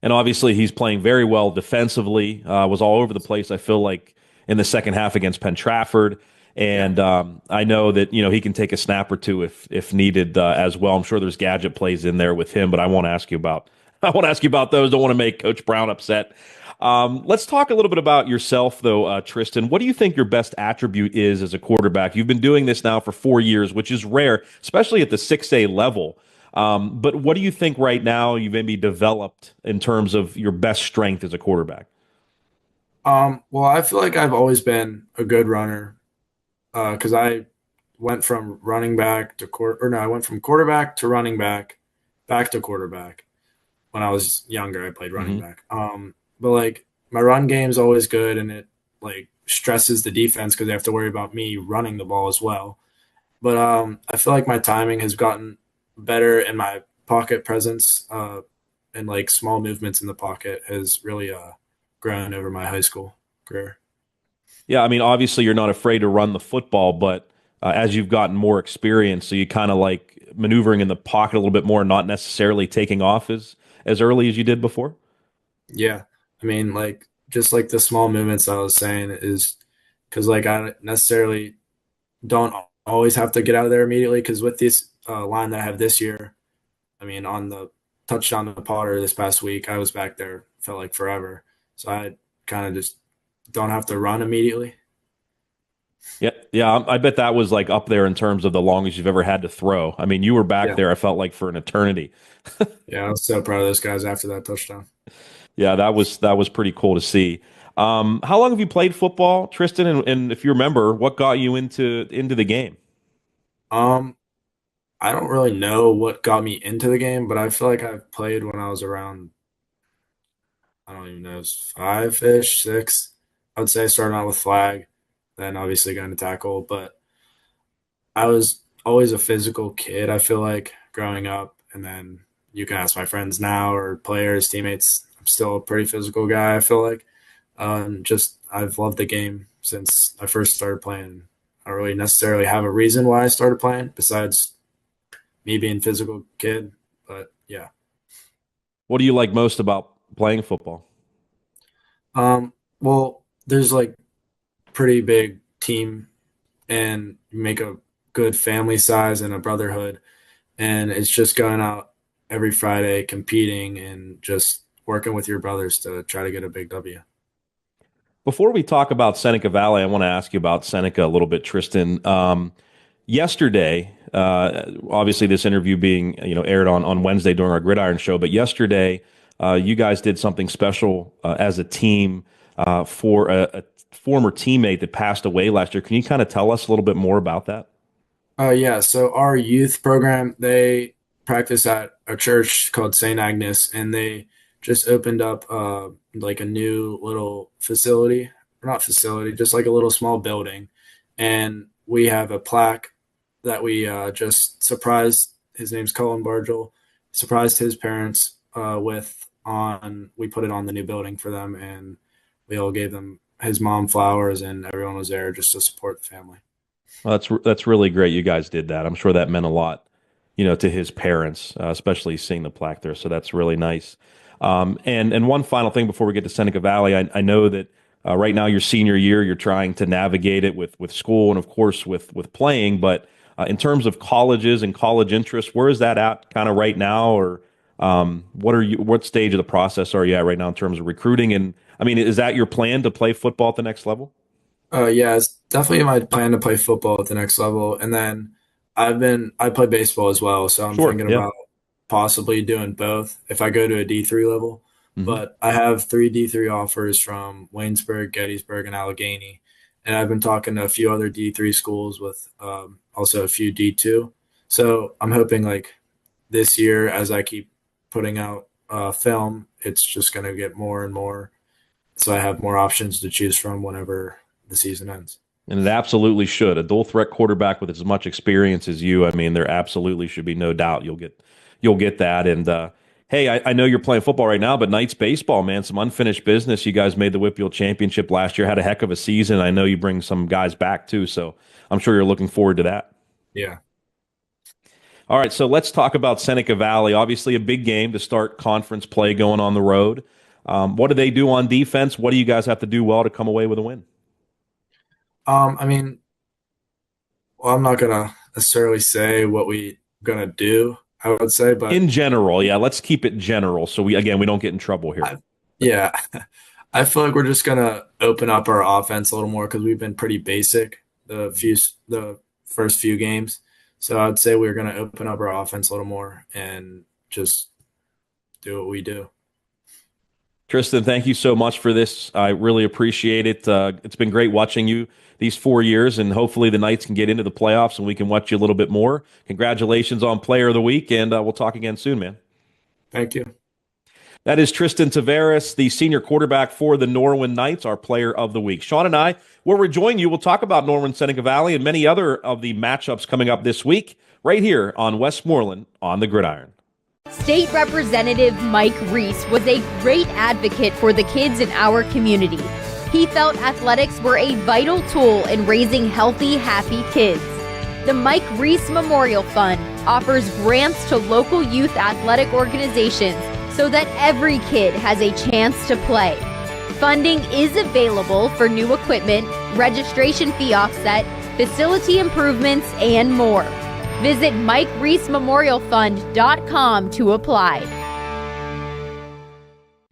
And obviously he's playing very well defensively, was all over the place, I feel like, in the second half against Penn Trafford. And I know that, he can take a snap or two if needed as well. I'm sure there's gadget plays in there with him, but I won't ask you about those. Don't want to make Coach Brown upset. Let's talk a little bit about yourself, though, Tristan. What do you think your best attribute is as a quarterback? You've been doing this now for 4 years, which is rare, especially at the 6A level. But what do you think right now you've maybe developed in terms of your best strength as a quarterback? Well, I feel like I've always been a good runner because I went from running back to I went from quarterback to running back to quarterback. When I was younger, I played running back. But like my run game's always good, and it like stresses the defense because they have to worry about me running the ball as well. But I feel like my timing has gotten better, and my pocket presence and like small movements in the pocket has really grown over my high school career. Yeah, I mean, obviously you're not afraid to run the football, but as you've gotten more experience, so you kind of like maneuvering in the pocket a little bit more, not necessarily taking off as early as you did before? Yeah. I mean, like, just like the small movements I was saying is because, like, I necessarily don't always have to get out of there immediately because with this line that I have this year, I mean, on the touchdown to Potter this past week, I was back there, felt like forever. So I kind of just don't have to run immediately. Yeah, I bet that was like up there in terms of the longest you've ever had to throw. I mean, you were back there, I felt like, for an eternity. Yeah, I was so proud of those guys after that touchdown. Yeah, that was pretty cool to see. How long have you played football, Tristan? And if you remember, what got you into the game? I don't really know what got me into the game, but I feel like I played when I was around, I don't even know, 5-ish, 6. I would say I started out with flag, then obviously going to tackle, but I was always a physical kid, I feel like, growing up. And then you can ask my friends now or players, teammates, I'm still a pretty physical guy, I feel like. I've loved the game since I first started playing. I don't really necessarily have a reason why I started playing besides me being a physical kid, but yeah. What do you like most about playing football? Well, there's like pretty big team and you make a good family size and a brotherhood, and it's just going out every Friday competing and just working with your brothers to try to get a big W. Before we talk about Seneca Valley, I want to ask you about Seneca a little bit, Tristan. Yesterday, obviously this interview being aired on Wednesday during our Gridiron show, but yesterday you guys did something special as a team for a former teammate that passed away last year. Can you kind of tell us a little bit more about that? Yeah, so our youth program, they practice at a church called St. Agnes, and they just opened up like a new little facility, or not facility, just like a little small building. And we have a plaque that we just surprised. His name's Colin Bargel. Surprised his parents we put it on the new building for them, and we all gave them his mom flowers, and everyone was there just to support the family. Well, that's really great. You guys did that. I'm sure that meant a lot, to his parents, especially seeing the plaque there. So that's really nice. And one final thing before we get to Seneca Valley, I know that right now your senior year, you're trying to navigate it with school and of course with playing. But in terms of colleges and college interests, where is that at kind of right now, or what stage of the process are you at right now in terms of recruiting? And I mean, is that your plan to play football at the next level? Yeah, it's definitely my plan to play football at the next level. And then I play baseball as well. So I'm thinking about possibly doing both if I go to a D3 level. Mm-hmm. But I have 3 D3 offers from Waynesburg, Gettysburg, and Allegheny. And I've been talking to a few other D3 schools with also a few D2. So I'm hoping like this year, as I keep putting out film, it's just going to get more and more. So I have more options to choose from whenever the season ends. And it absolutely should. A dual threat quarterback with as much experience as you, I mean, there absolutely should be no doubt you'll get that. And hey, I know you're playing football right now, but Knights baseball, man, some unfinished business. You guys made the Whitfield Championship last year, had a heck of a season. I know you bring some guys back too, so I'm sure you're looking forward to that. Yeah. All right, so let's talk about Seneca Valley. Obviously a big game to start conference play going on the road. What do they do on defense? What do you guys have to do well to come away with a win? I mean, well, I'm not going to necessarily say what we're going to do, I would say, but in general, yeah, let's keep it general. So we don't get in trouble here. I feel like we're just going to open up our offense a little more because we've been pretty basic the first few games. So I'd say we're going to open up our offense a little more and just do what we do. Tristan, thank you so much for this. I really appreciate it. It's been great watching you these 4 years, and hopefully the Knights can get into the playoffs and we can watch you a little bit more. Congratulations on Player of the Week, and we'll talk again soon, man. Thank you. That is Tristan Tavares, the senior quarterback for the Norwin Knights, our Player of the Week. Sean and I will rejoin you. We'll talk about Norwin, Seneca Valley, and many other of the matchups coming up this week right here on Westmoreland on the Gridiron. State Representative Mike Reese was a great advocate for the kids in our community. He felt athletics were a vital tool in raising healthy, happy kids. The Mike Reese Memorial Fund offers grants to local youth athletic organizations so that every kid has a chance to play. Funding is available for new equipment, registration fee offset, facility improvements, and more. Visit MikeReeseMemorialFund.com to apply.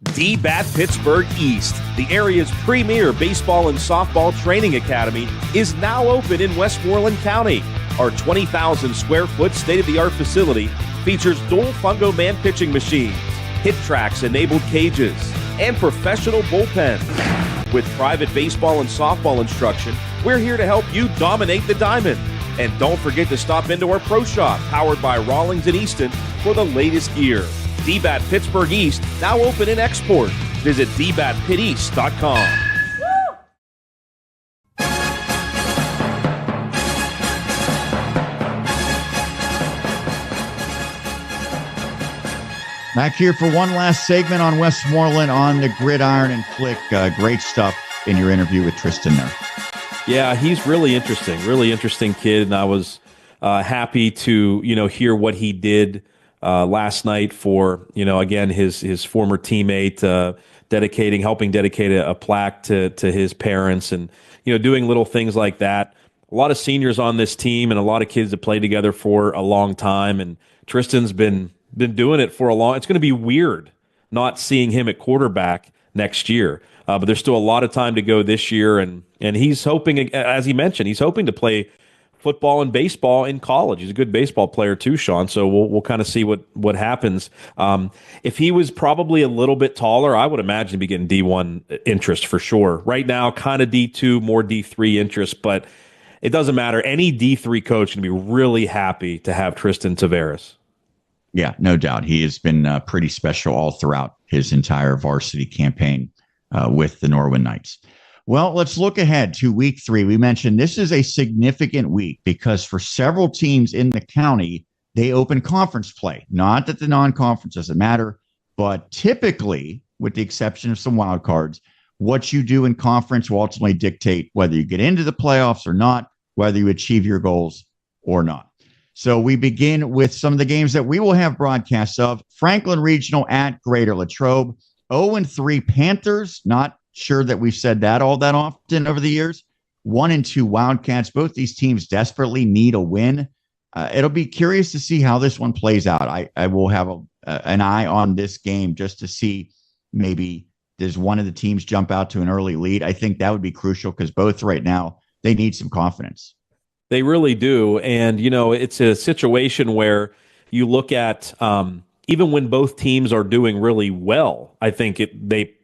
DBAT Pittsburgh East, the area's premier baseball and softball training academy, is now open in Westmoreland County. Our 20,000 square foot state-of-the-art facility features dual fungo man pitching machines, hit tracks enabled cages, and professional bullpens. With private baseball and softball instruction, we're here to help you dominate the diamond. And don't forget to stop into our pro shop, powered by Rawlings and Easton, for the latest gear. DBAT Pittsburgh East, now open in export. Visit dbatpiteast.com. Back here for one last segment on Westmoreland on the Gridiron. And Flick, great stuff in your interview with Tristan there. Yeah, he's really interesting kid, and I was happy to hear what he did last night for again his former teammate, helping dedicate a plaque to his parents, and doing little things like that. A lot of seniors on this team, and a lot of kids that played together for a long time, and Tristan's been doing it for a long. It's going to be weird not seeing him at quarterback next year. But there's still a lot of time to go this year, and he's hoping, as he mentioned, he's hoping to play football and baseball in college. He's a good baseball player too, Sean. So we'll kind of see what happens. If he was probably a little bit taller, I would imagine he'd be getting D1 interest for sure. Right now, kind of D2, more D3 interest. But it doesn't matter. Any D3 coach can be really happy to have Tristan Tavares. Yeah, no doubt. He has been pretty special all throughout his entire varsity campaign with the Norwin Knights. Well, let's look ahead to week 3. We mentioned this is a significant week because for several teams in the county, they open conference play. Not that the non-conference doesn't matter, but typically, with the exception of some wild cards, what you do in conference will ultimately dictate whether you get into the playoffs or not, whether you achieve your goals or not. So we begin with some of the games that we will have broadcasts of. Franklin Regional at Greater Latrobe. 0-3 Panthers. Not sure that we've said that all that often over the years. 1-2 Wildcats. Both these teams desperately need a win. It'll be curious to see how this one plays out. I will have an eye on this game just to see maybe does one of the teams jump out to an early lead. I think that would be crucial because both right now, they need some confidence. They really do. And, it's a situation where you look at even when both teams are doing really well, I think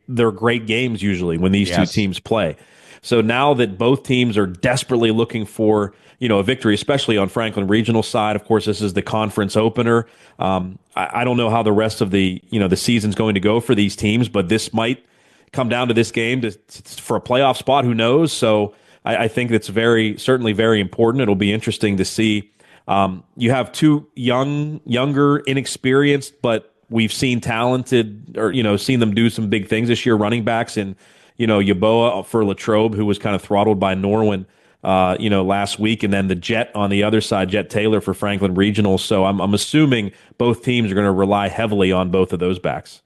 they're great games usually when these two teams play. So now that both teams are desperately looking for, a victory, especially on Franklin Regional side, of course, this is the conference opener. I don't know how the rest of the season's going to go for these teams, but this might come down to this game for a playoff spot. Who knows? So I think that's certainly very important. It'll be interesting to see. You have two younger, inexperienced, but we've seen talented or, seen them do some big things this year, running backs and, Yaboa for Latrobe, who was kind of throttled by Norwin, last week. And then the Jet on the other side, Jet Taylor for Franklin Regional. So I'm assuming both teams are going to rely heavily on both of those backs.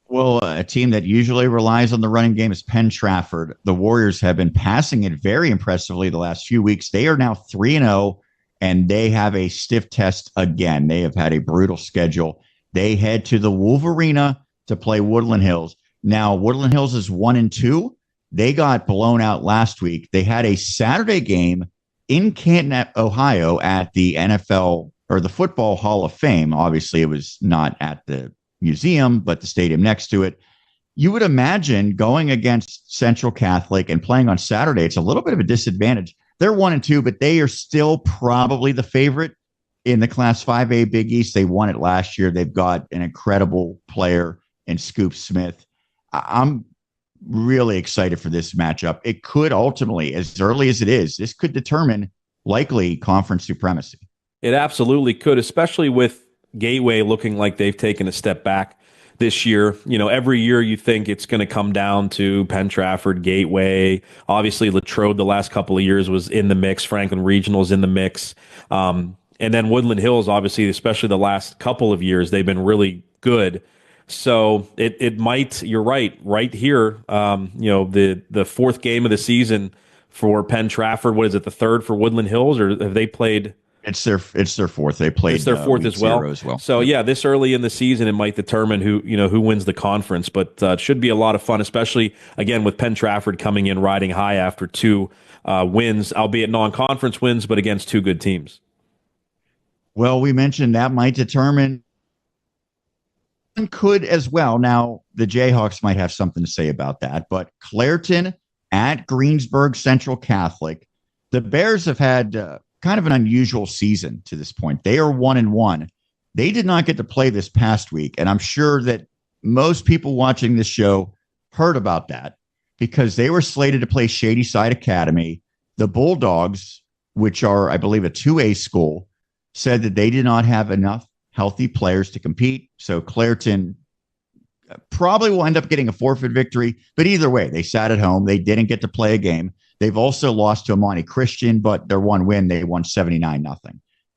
Well, a team that usually relies on the running game is Penn Trafford. The Warriors have been passing it very impressively the last few weeks. They are now 3-0, and they have a stiff test again. They have had a brutal schedule. They head to the Wolverina to play Woodland Hills. Now, Woodland Hills is 1-2. They got blown out last week. They had a Saturday game in Canton, Ohio at the NFL or the Football Hall of Fame. Obviously, it was not at the museum, but the stadium next to it. You would imagine going against Central Catholic and playing on Saturday, it's a little bit of a disadvantage. They're 1-2, but they are still probably the favorite in the Class 5A Big East. They won it last year. They've got an incredible player in Scoop Smith. I'm really excited for this matchup. It could ultimately, as early as it is, this could determine likely conference supremacy. It absolutely could, especially with Gateway looking like they've taken a step back this year. Every year you think it's going to come down to Penn Trafford, Gateway. Obviously, Latrobe the last couple of years was in the mix. Franklin Regional is in the mix. And then Woodland Hills, obviously, especially the last couple of years, they've been really good. So it might, you're right here, the fourth game of the season for Penn Trafford. What is it, the third for Woodland Hills, or have they played? It's their fourth. They played. It's their fourth as well. So yeah, this early in the season, it might determine who wins the conference. But it should be a lot of fun, especially again with Penn Trafford coming in riding high after two wins, albeit non-conference wins, but against two good teams. Well, we mentioned that might determine. Could as well. Now the Jayhawks might have something to say about that, but Clairton at Greensburg Central Catholic, the Bears have had kind of an unusual season to this point. They are 1-1. They did not get to play this past week, and I'm sure that most people watching this show heard about that because they were slated to play Shady Side Academy. The Bulldogs, which are, I believe, a 2A school, said that they did not have enough healthy players to compete. So Clairton probably will end up getting a forfeit victory. But either way, they sat at home. They didn't get to play a game. They've also lost to Amani Christian, but their one win, they won 79-0.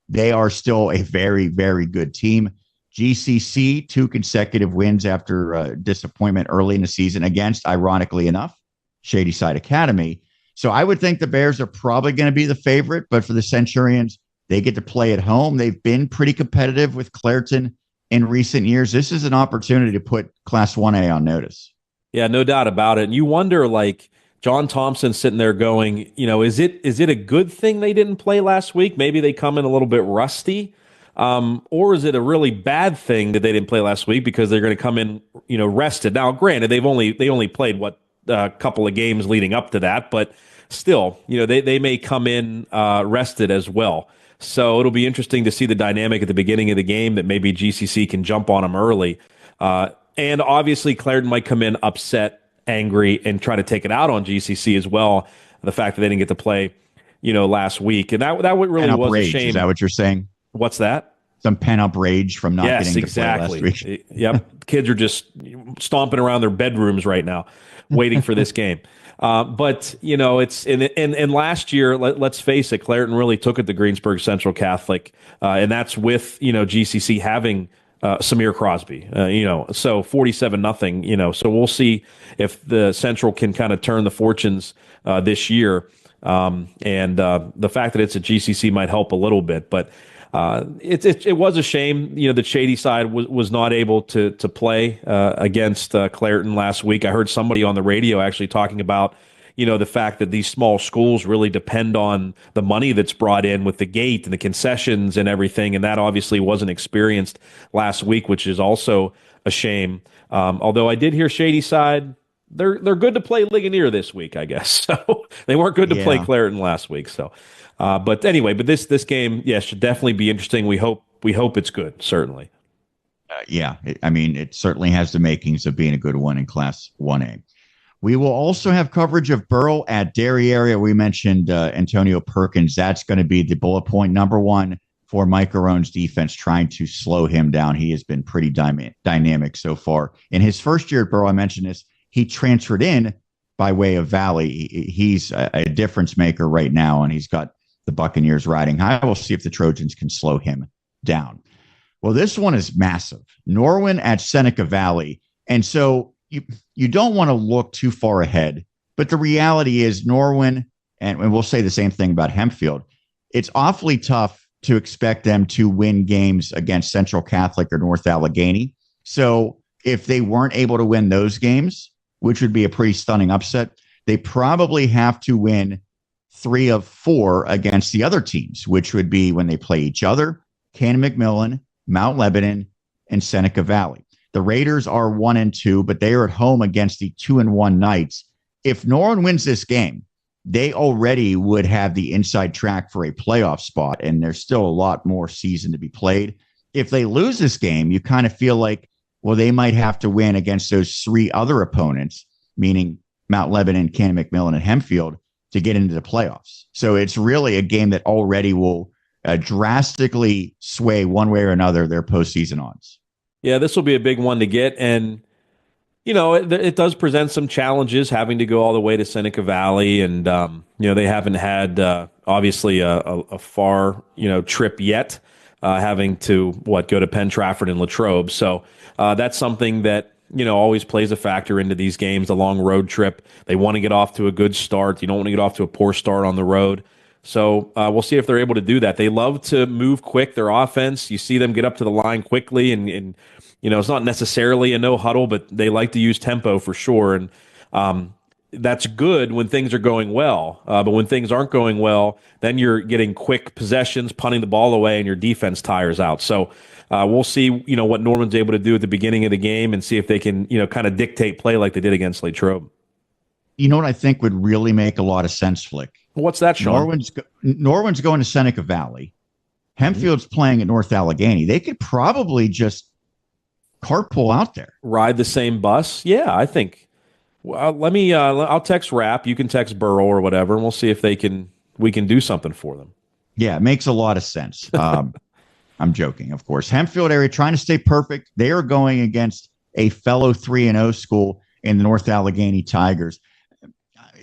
They are still a very, very good team. GCC, 2 consecutive wins after disappointment early in the season against, ironically enough, Shady Side Academy. So I would think the Bears are probably going to be the favorite, but for the Centurions, they get to play at home. They've been pretty competitive with Clairton in recent years. This is an opportunity to put Class 1A on notice. Yeah, no doubt about it. And you wonder, John Thompson sitting there going, is it a good thing they didn't play last week? Maybe they come in a little bit rusty. Or is it a really bad thing that they didn't play last week because they're going to come in, rested? Now, granted, they only played a couple of games leading up to that, but still, they may come in rested as well. So it'll be interesting to see the dynamic at the beginning of the game that maybe GCC can jump on them early. And obviously, Clarendon might come in upset, angry, and try to take it out on GCC as well. The fact that they didn't get to play, last week. And that really was rage. A shame. Is that what you're saying? What's that? Some pent-up rage from not getting to play last week. Yep. Kids are just stomping around their bedrooms right now, waiting for this game. But it's and last year, let's face it, Clarendon really took it to Greensburg Central Catholic, and that's with GCC having Samir Crosby, so 47-0. So we'll see if the Central can kind of turn the fortunes this year, and the fact that it's a GCC might help a little bit, but. It was a shame, that Shady Side was not able to play against Clarendon last week. I heard somebody on the radio actually talking about, the fact that these small schools really depend on the money that's brought in with the gate and the concessions and everything, and that obviously wasn't experienced last week, which is also a shame. Although I did hear Shady Side, they're good to play Ligonier this week, I guess. So they weren't good to play Clarendon last week. So. But anyway, this game, should definitely be interesting. We hope it's good, certainly. It certainly has the makings of being a good one in Class 1A. We will also have coverage of Burrell at Derry area. We mentioned Antonio Perkins. That's going to be the bullet point number one for Mike Arone's defense, trying to slow him down. He has been pretty dynamic so far. In his first year at Burrell, I mentioned this, he transferred in by way of Valley. He's a difference maker right now, and he's got the Buccaneers riding high. We'll see if the Trojans can slow him down. Well, this one is massive. Norwin at Seneca Valley. And so you don't want to look too far ahead, but the reality is Norwin, and we'll say the same thing about Hempfield, it's awfully tough to expect them to win games against Central Catholic or North Allegheny. So if they weren't able to win those games, which would be a pretty stunning upset, they probably have to win 3 of 4 against the other teams, which would be when they play each other, Canon-McMillan, Mount Lebanon, and Seneca Valley. The Raiders are 1-2, but they are at home against the 2-1 Knights. If Norwin wins this game, they already would have the inside track for a playoff spot, and there's still a lot more season to be played. If they lose this game, you kind of feel like, well, they might have to win against those 3 other opponents, meaning Mount Lebanon, Canon-McMillan, and Hempfield, to get into the playoffs. So it's really a game that already will drastically sway one way or another their postseason odds. Yeah, this will be a big one to get. And, it does present some challenges having to go all the way to Seneca Valley. And, they haven't had, obviously, a far, trip yet, having to, go to Penn Trafford and Latrobe. So that's something that, always plays a factor into these games, a long road trip. They want to get off to a good start. You don't want to get off to a poor start on the road. So we'll see if they're able to do that. They love to move quick, their offense. You see them get up to the line quickly, and it's not necessarily a no huddle, but they like to use tempo for sure. And that's good when things are going well. But when things aren't going well, then you're getting quick possessions, punting the ball away, and your defense tires out. So we'll see, what Norman's able to do at the beginning of the game and see if they can, kind of dictate play like they did against Latrobe. You know what I think would really make a lot of sense, Flick? What's that, Sean? Norwin's going to Seneca Valley. Hempfield's playing at North Allegheny. They could probably just carpool out there. Ride the same bus? Yeah, I think. Well, I'll text Rap. You can text Burrow or whatever, and we'll see if we can do something for them. Yeah, it makes a lot of sense. I'm joking, of course. Hempfield area trying to stay perfect. They are going against a fellow 3-0 school in the North Allegheny Tigers.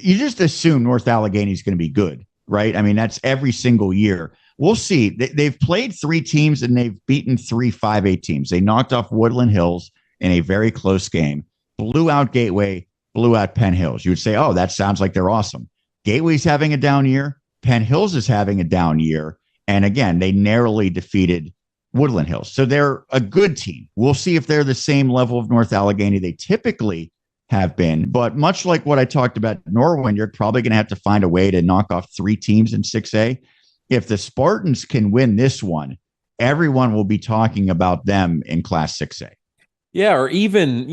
You just assume North Allegheny is going to be good, right? I mean, that's every single year. We'll see. They've played 3 teams and they've beaten 3 5A teams. They knocked off Woodland Hills in a very close game, blew out Gateway, blew out Penn Hills. You would say, oh, that sounds like they're awesome. Gateway's having a down year. Penn Hills is having a down year. And again, they narrowly defeated Woodland Hills. So they're a good team. We'll see if they're the same level of North Allegheny they typically have been. But much like what I talked about Norwin, you're probably going to have to find a way to knock off 3 teams in 6A. If the Spartans can win this one, everyone will be talking about them in Class 6A. Yeah, or even,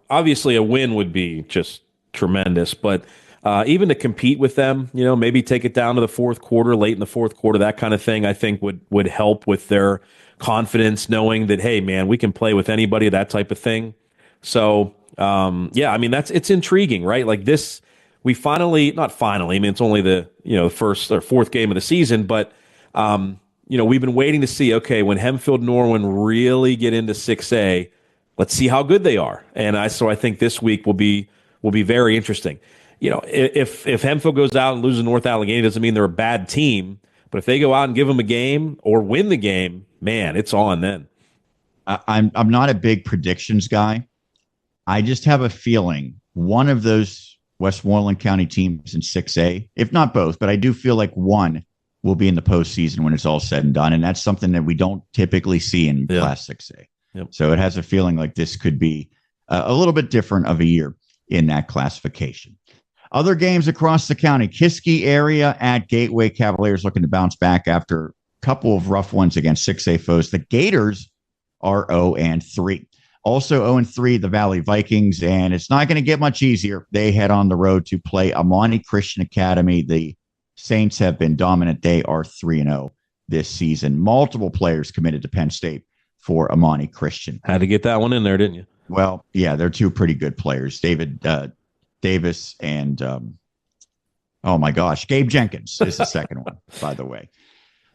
obviously a win would be just tremendous. But even to compete with them, maybe take it down to the fourth quarter, late in the fourth quarter, that kind of thing, I think would help with their confidence, knowing that, hey, man, we can play with anybody, that type of thing. So, it's intriguing, right? Like this, we not finally, it's only the, first or fourth game of the season, but, we've been waiting to see, okay, when Hempfield Norwin really get into 6A, let's see how good they are. And I think this week will be very interesting. If Hempfield goes out and loses North Allegheny, doesn't mean they're a bad team. But if they go out and give them a game or win the game, man, it's on then. I'm not a big predictions guy. I just have a feeling one of those Westmoreland County teams in 6A, if not both, but I do feel like one will be in the postseason when it's all said and done. And that's something that we don't typically see in Class 6A. Yep. So it has a feeling like this could be a little bit different of a year in that classification. Other games across the county, Kiski area at Gateway. Cavaliers looking to bounce back after a couple of rough ones against 6A foes. The Gators are 0-3. Also 0-3, the Valley Vikings, and it's not going to get much easier. They head on the road to play Amani Christian Academy. The Saints have been dominant. They are 3-0 this season. Multiple players committed to Penn State for Amani Christian. Had to get that one in there, didn't you? Well, yeah, they're two pretty good players. Davis and, Gabe Jenkins is the second one, by the way.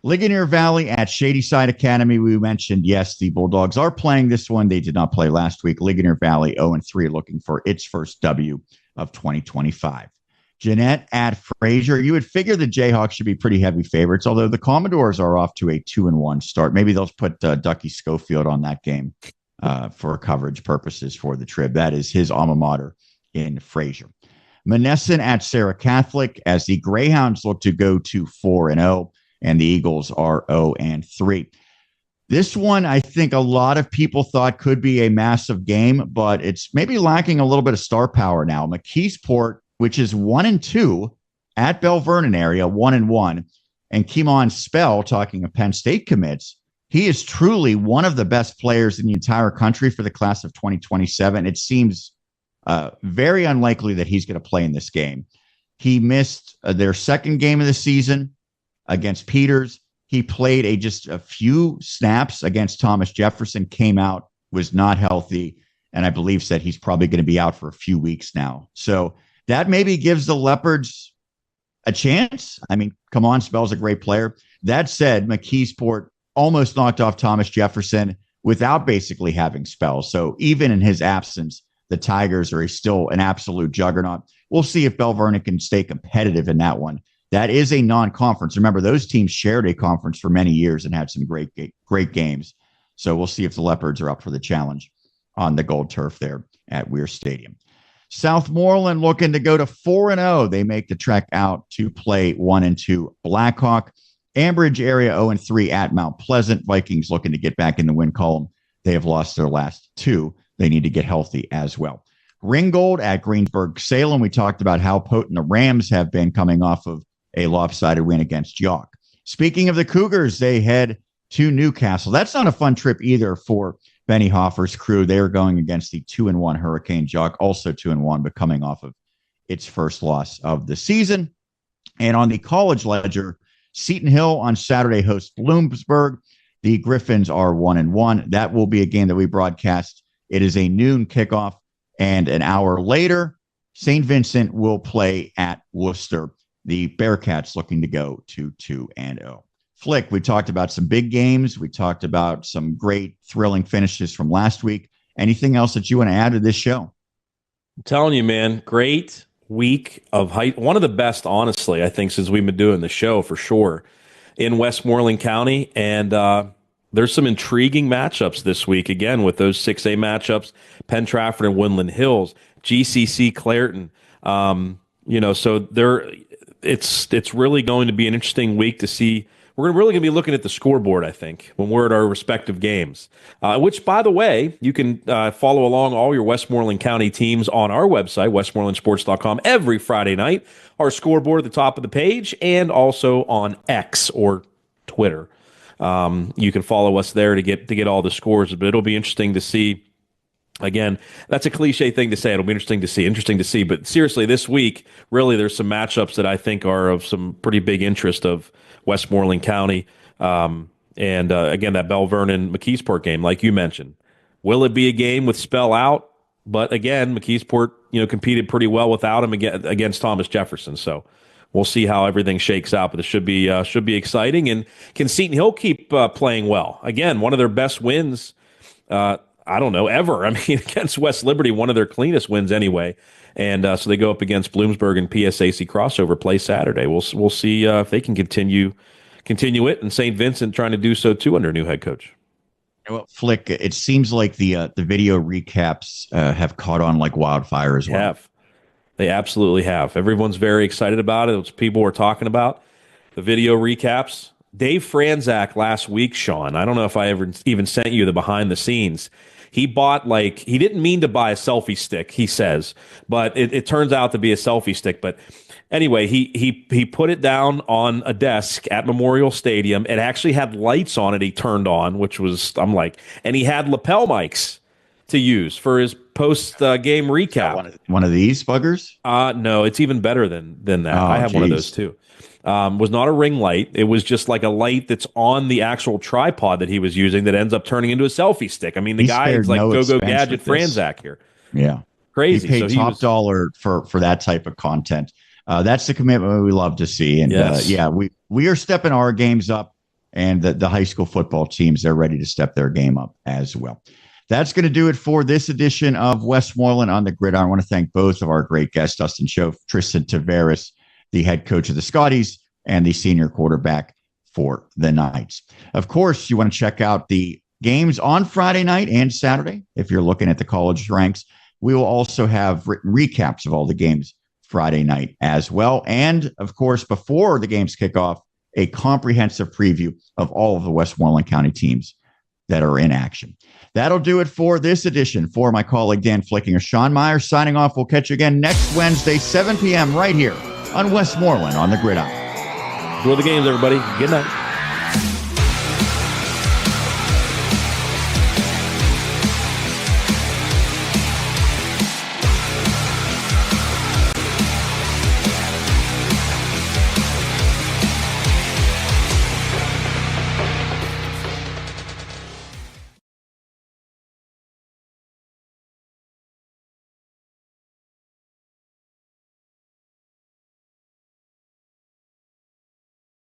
Ligonier Valley at Shadyside Academy. We mentioned, yes, the Bulldogs are playing this one. They did not play last week. Ligonier Valley 0-3, looking for its first W of 2025. Jeanette at Fraser. You would figure the Jayhawks should be pretty heavy favorites, although the Commodores are off to a 2-1 start. Maybe they'll put Ducky Schofield on that game for coverage purposes for the Trib. That is his alma mater in Fraser. Monessen at Sarah Catholic as the Greyhounds look to go to 4-0, and the Eagles are 0-3. This one, I think a lot of people thought could be a massive game, but it's maybe lacking a little bit of star power now. McKeesport, which is 1-2 at Bell Vernon area, 1-1, and Keemon Spell, talking of Penn State commits, he is truly one of the best players in the entire country for the class of 2027. It seems very unlikely that he's going to play in this game. He missed their second game of the season against Peters. He played just a few snaps against Thomas Jefferson, came out, was not healthy, and I believe said he's probably going to be out for a few weeks now. So that maybe gives the Leopards a chance. I mean, come on, Spell's a great player. That said, McKeesport almost knocked off Thomas Jefferson without basically having Spell. So even in his absence, the Tigers are still an absolute juggernaut. We'll see if Bell Vernon can stay competitive in that one. That is a non-conference. Remember, those teams shared a conference for many years and had some great games. So we'll see if the Leopards are up for the challenge on the gold turf there at Weir Stadium. Southmoreland looking to go to 4-0. They make the trek out to play 1-2 Blackhawk. Ambridge area 0-3 at Mount Pleasant. Vikings looking to get back in the win column. They have lost their last two. They need to get healthy as well. Ringgold at Greensburg-Salem. We talked about how potent the Rams have been coming off of a lopsided win against York. Speaking of the Cougars, they head to Newcastle. That's not a fun trip either for Benny Hoffer's crew. They are going against the 2-1 Hurricane Jock, also 2-1, but coming off of its first loss of the season. And on the college ledger, Seton Hill on Saturday hosts Bloomsburg. The Griffins are 1-1. That will be a game that we broadcast. It is a noon kickoff, and an hour later, St. Vincent will play at Worcester. The Bearcats looking to go to 2-0. Flick, we talked about some big games. We talked about some great, thrilling finishes from last week. Anything else that you want to add to this show? I'm telling you, man, great week of height. One of the best, honestly, I think, since we've been doing the show for sure in Westmoreland County. And there's some intriguing matchups this week, again, with those 6A matchups, Penn Trafford and Woodland Hills, GCC Clairton. So it's really going to be an interesting week to see. We're really going to be looking at the scoreboard, I think, when we're at our respective games, which, by the way, you can follow along all your Westmoreland County teams on our website, westmorelandsports.com, every Friday night. Our scoreboard at the top of the page, and also on X or Twitter. You can follow us there to get all the scores, but it'll be interesting to see Again, that's a cliche thing to say. It'll be interesting to see. But seriously, this week, really, there's some matchups that I think are of some pretty big interest of Westmoreland County. And again, that Bell Vernon McKeesport game, like you mentioned. Will it be a game with Spell out? But again, McKeesport, competed pretty well without him against Thomas Jefferson. So we'll see how everything shakes out. But it should be exciting. And can Seton Hill keep playing well? Again, one of their best wins. I don't know, ever. I mean, against West Liberty, one of their cleanest wins anyway. And so they go up against Bloomsburg and PSAC crossover play Saturday. We'll see if they can continue it, and St. Vincent trying to do so too under new head coach. Well, Flick, it seems like the video recaps have caught on like wildfire as well. They absolutely have. Everyone's very excited about it. It's people were talking about the video recaps. Dave Franzak last week, Sean, I don't know if I ever even sent you the behind the scenes. He bought he didn't mean to buy a selfie stick, he says, but it turns out to be a selfie stick. But anyway, he put it down on a desk at Memorial Stadium. It actually had lights on it he turned on, and he had lapel mics to use for his post-game recap. One of these buggers? No, it's even better than that. I have one of those too. Was not a ring light. It was just like a light that's on the actual tripod that he was using that ends up turning into a selfie stick. I mean, the guy is like go gadget Franzak here. Yeah. Crazy. He paid top dollar for that type of content. That's the commitment we love to see. And yes. We are stepping our games up, and the high school football teams, they're ready to step their game up as well. That's going to do it for this edition of Westmoreland on the Gridiron. I want to thank both of our great guests, Dustin Schoaf, Tristan Tavares, the head coach of the Scotties, and the senior quarterback for the Knights. Of course, you want to check out the games on Friday night and Saturday. If you're looking at the college ranks, we will also have written recaps of all the games Friday night as well. And of course, before the games kick off, a comprehensive preview of all of the Westmoreland County teams that are in action. That'll do it for this edition. For my colleague Dan Flickinger, Sean Meyer signing off. We'll catch you again next Wednesday, 7 p.m. right here on Westmoreland on the Gridiron. Enjoy the games, everybody. Good night.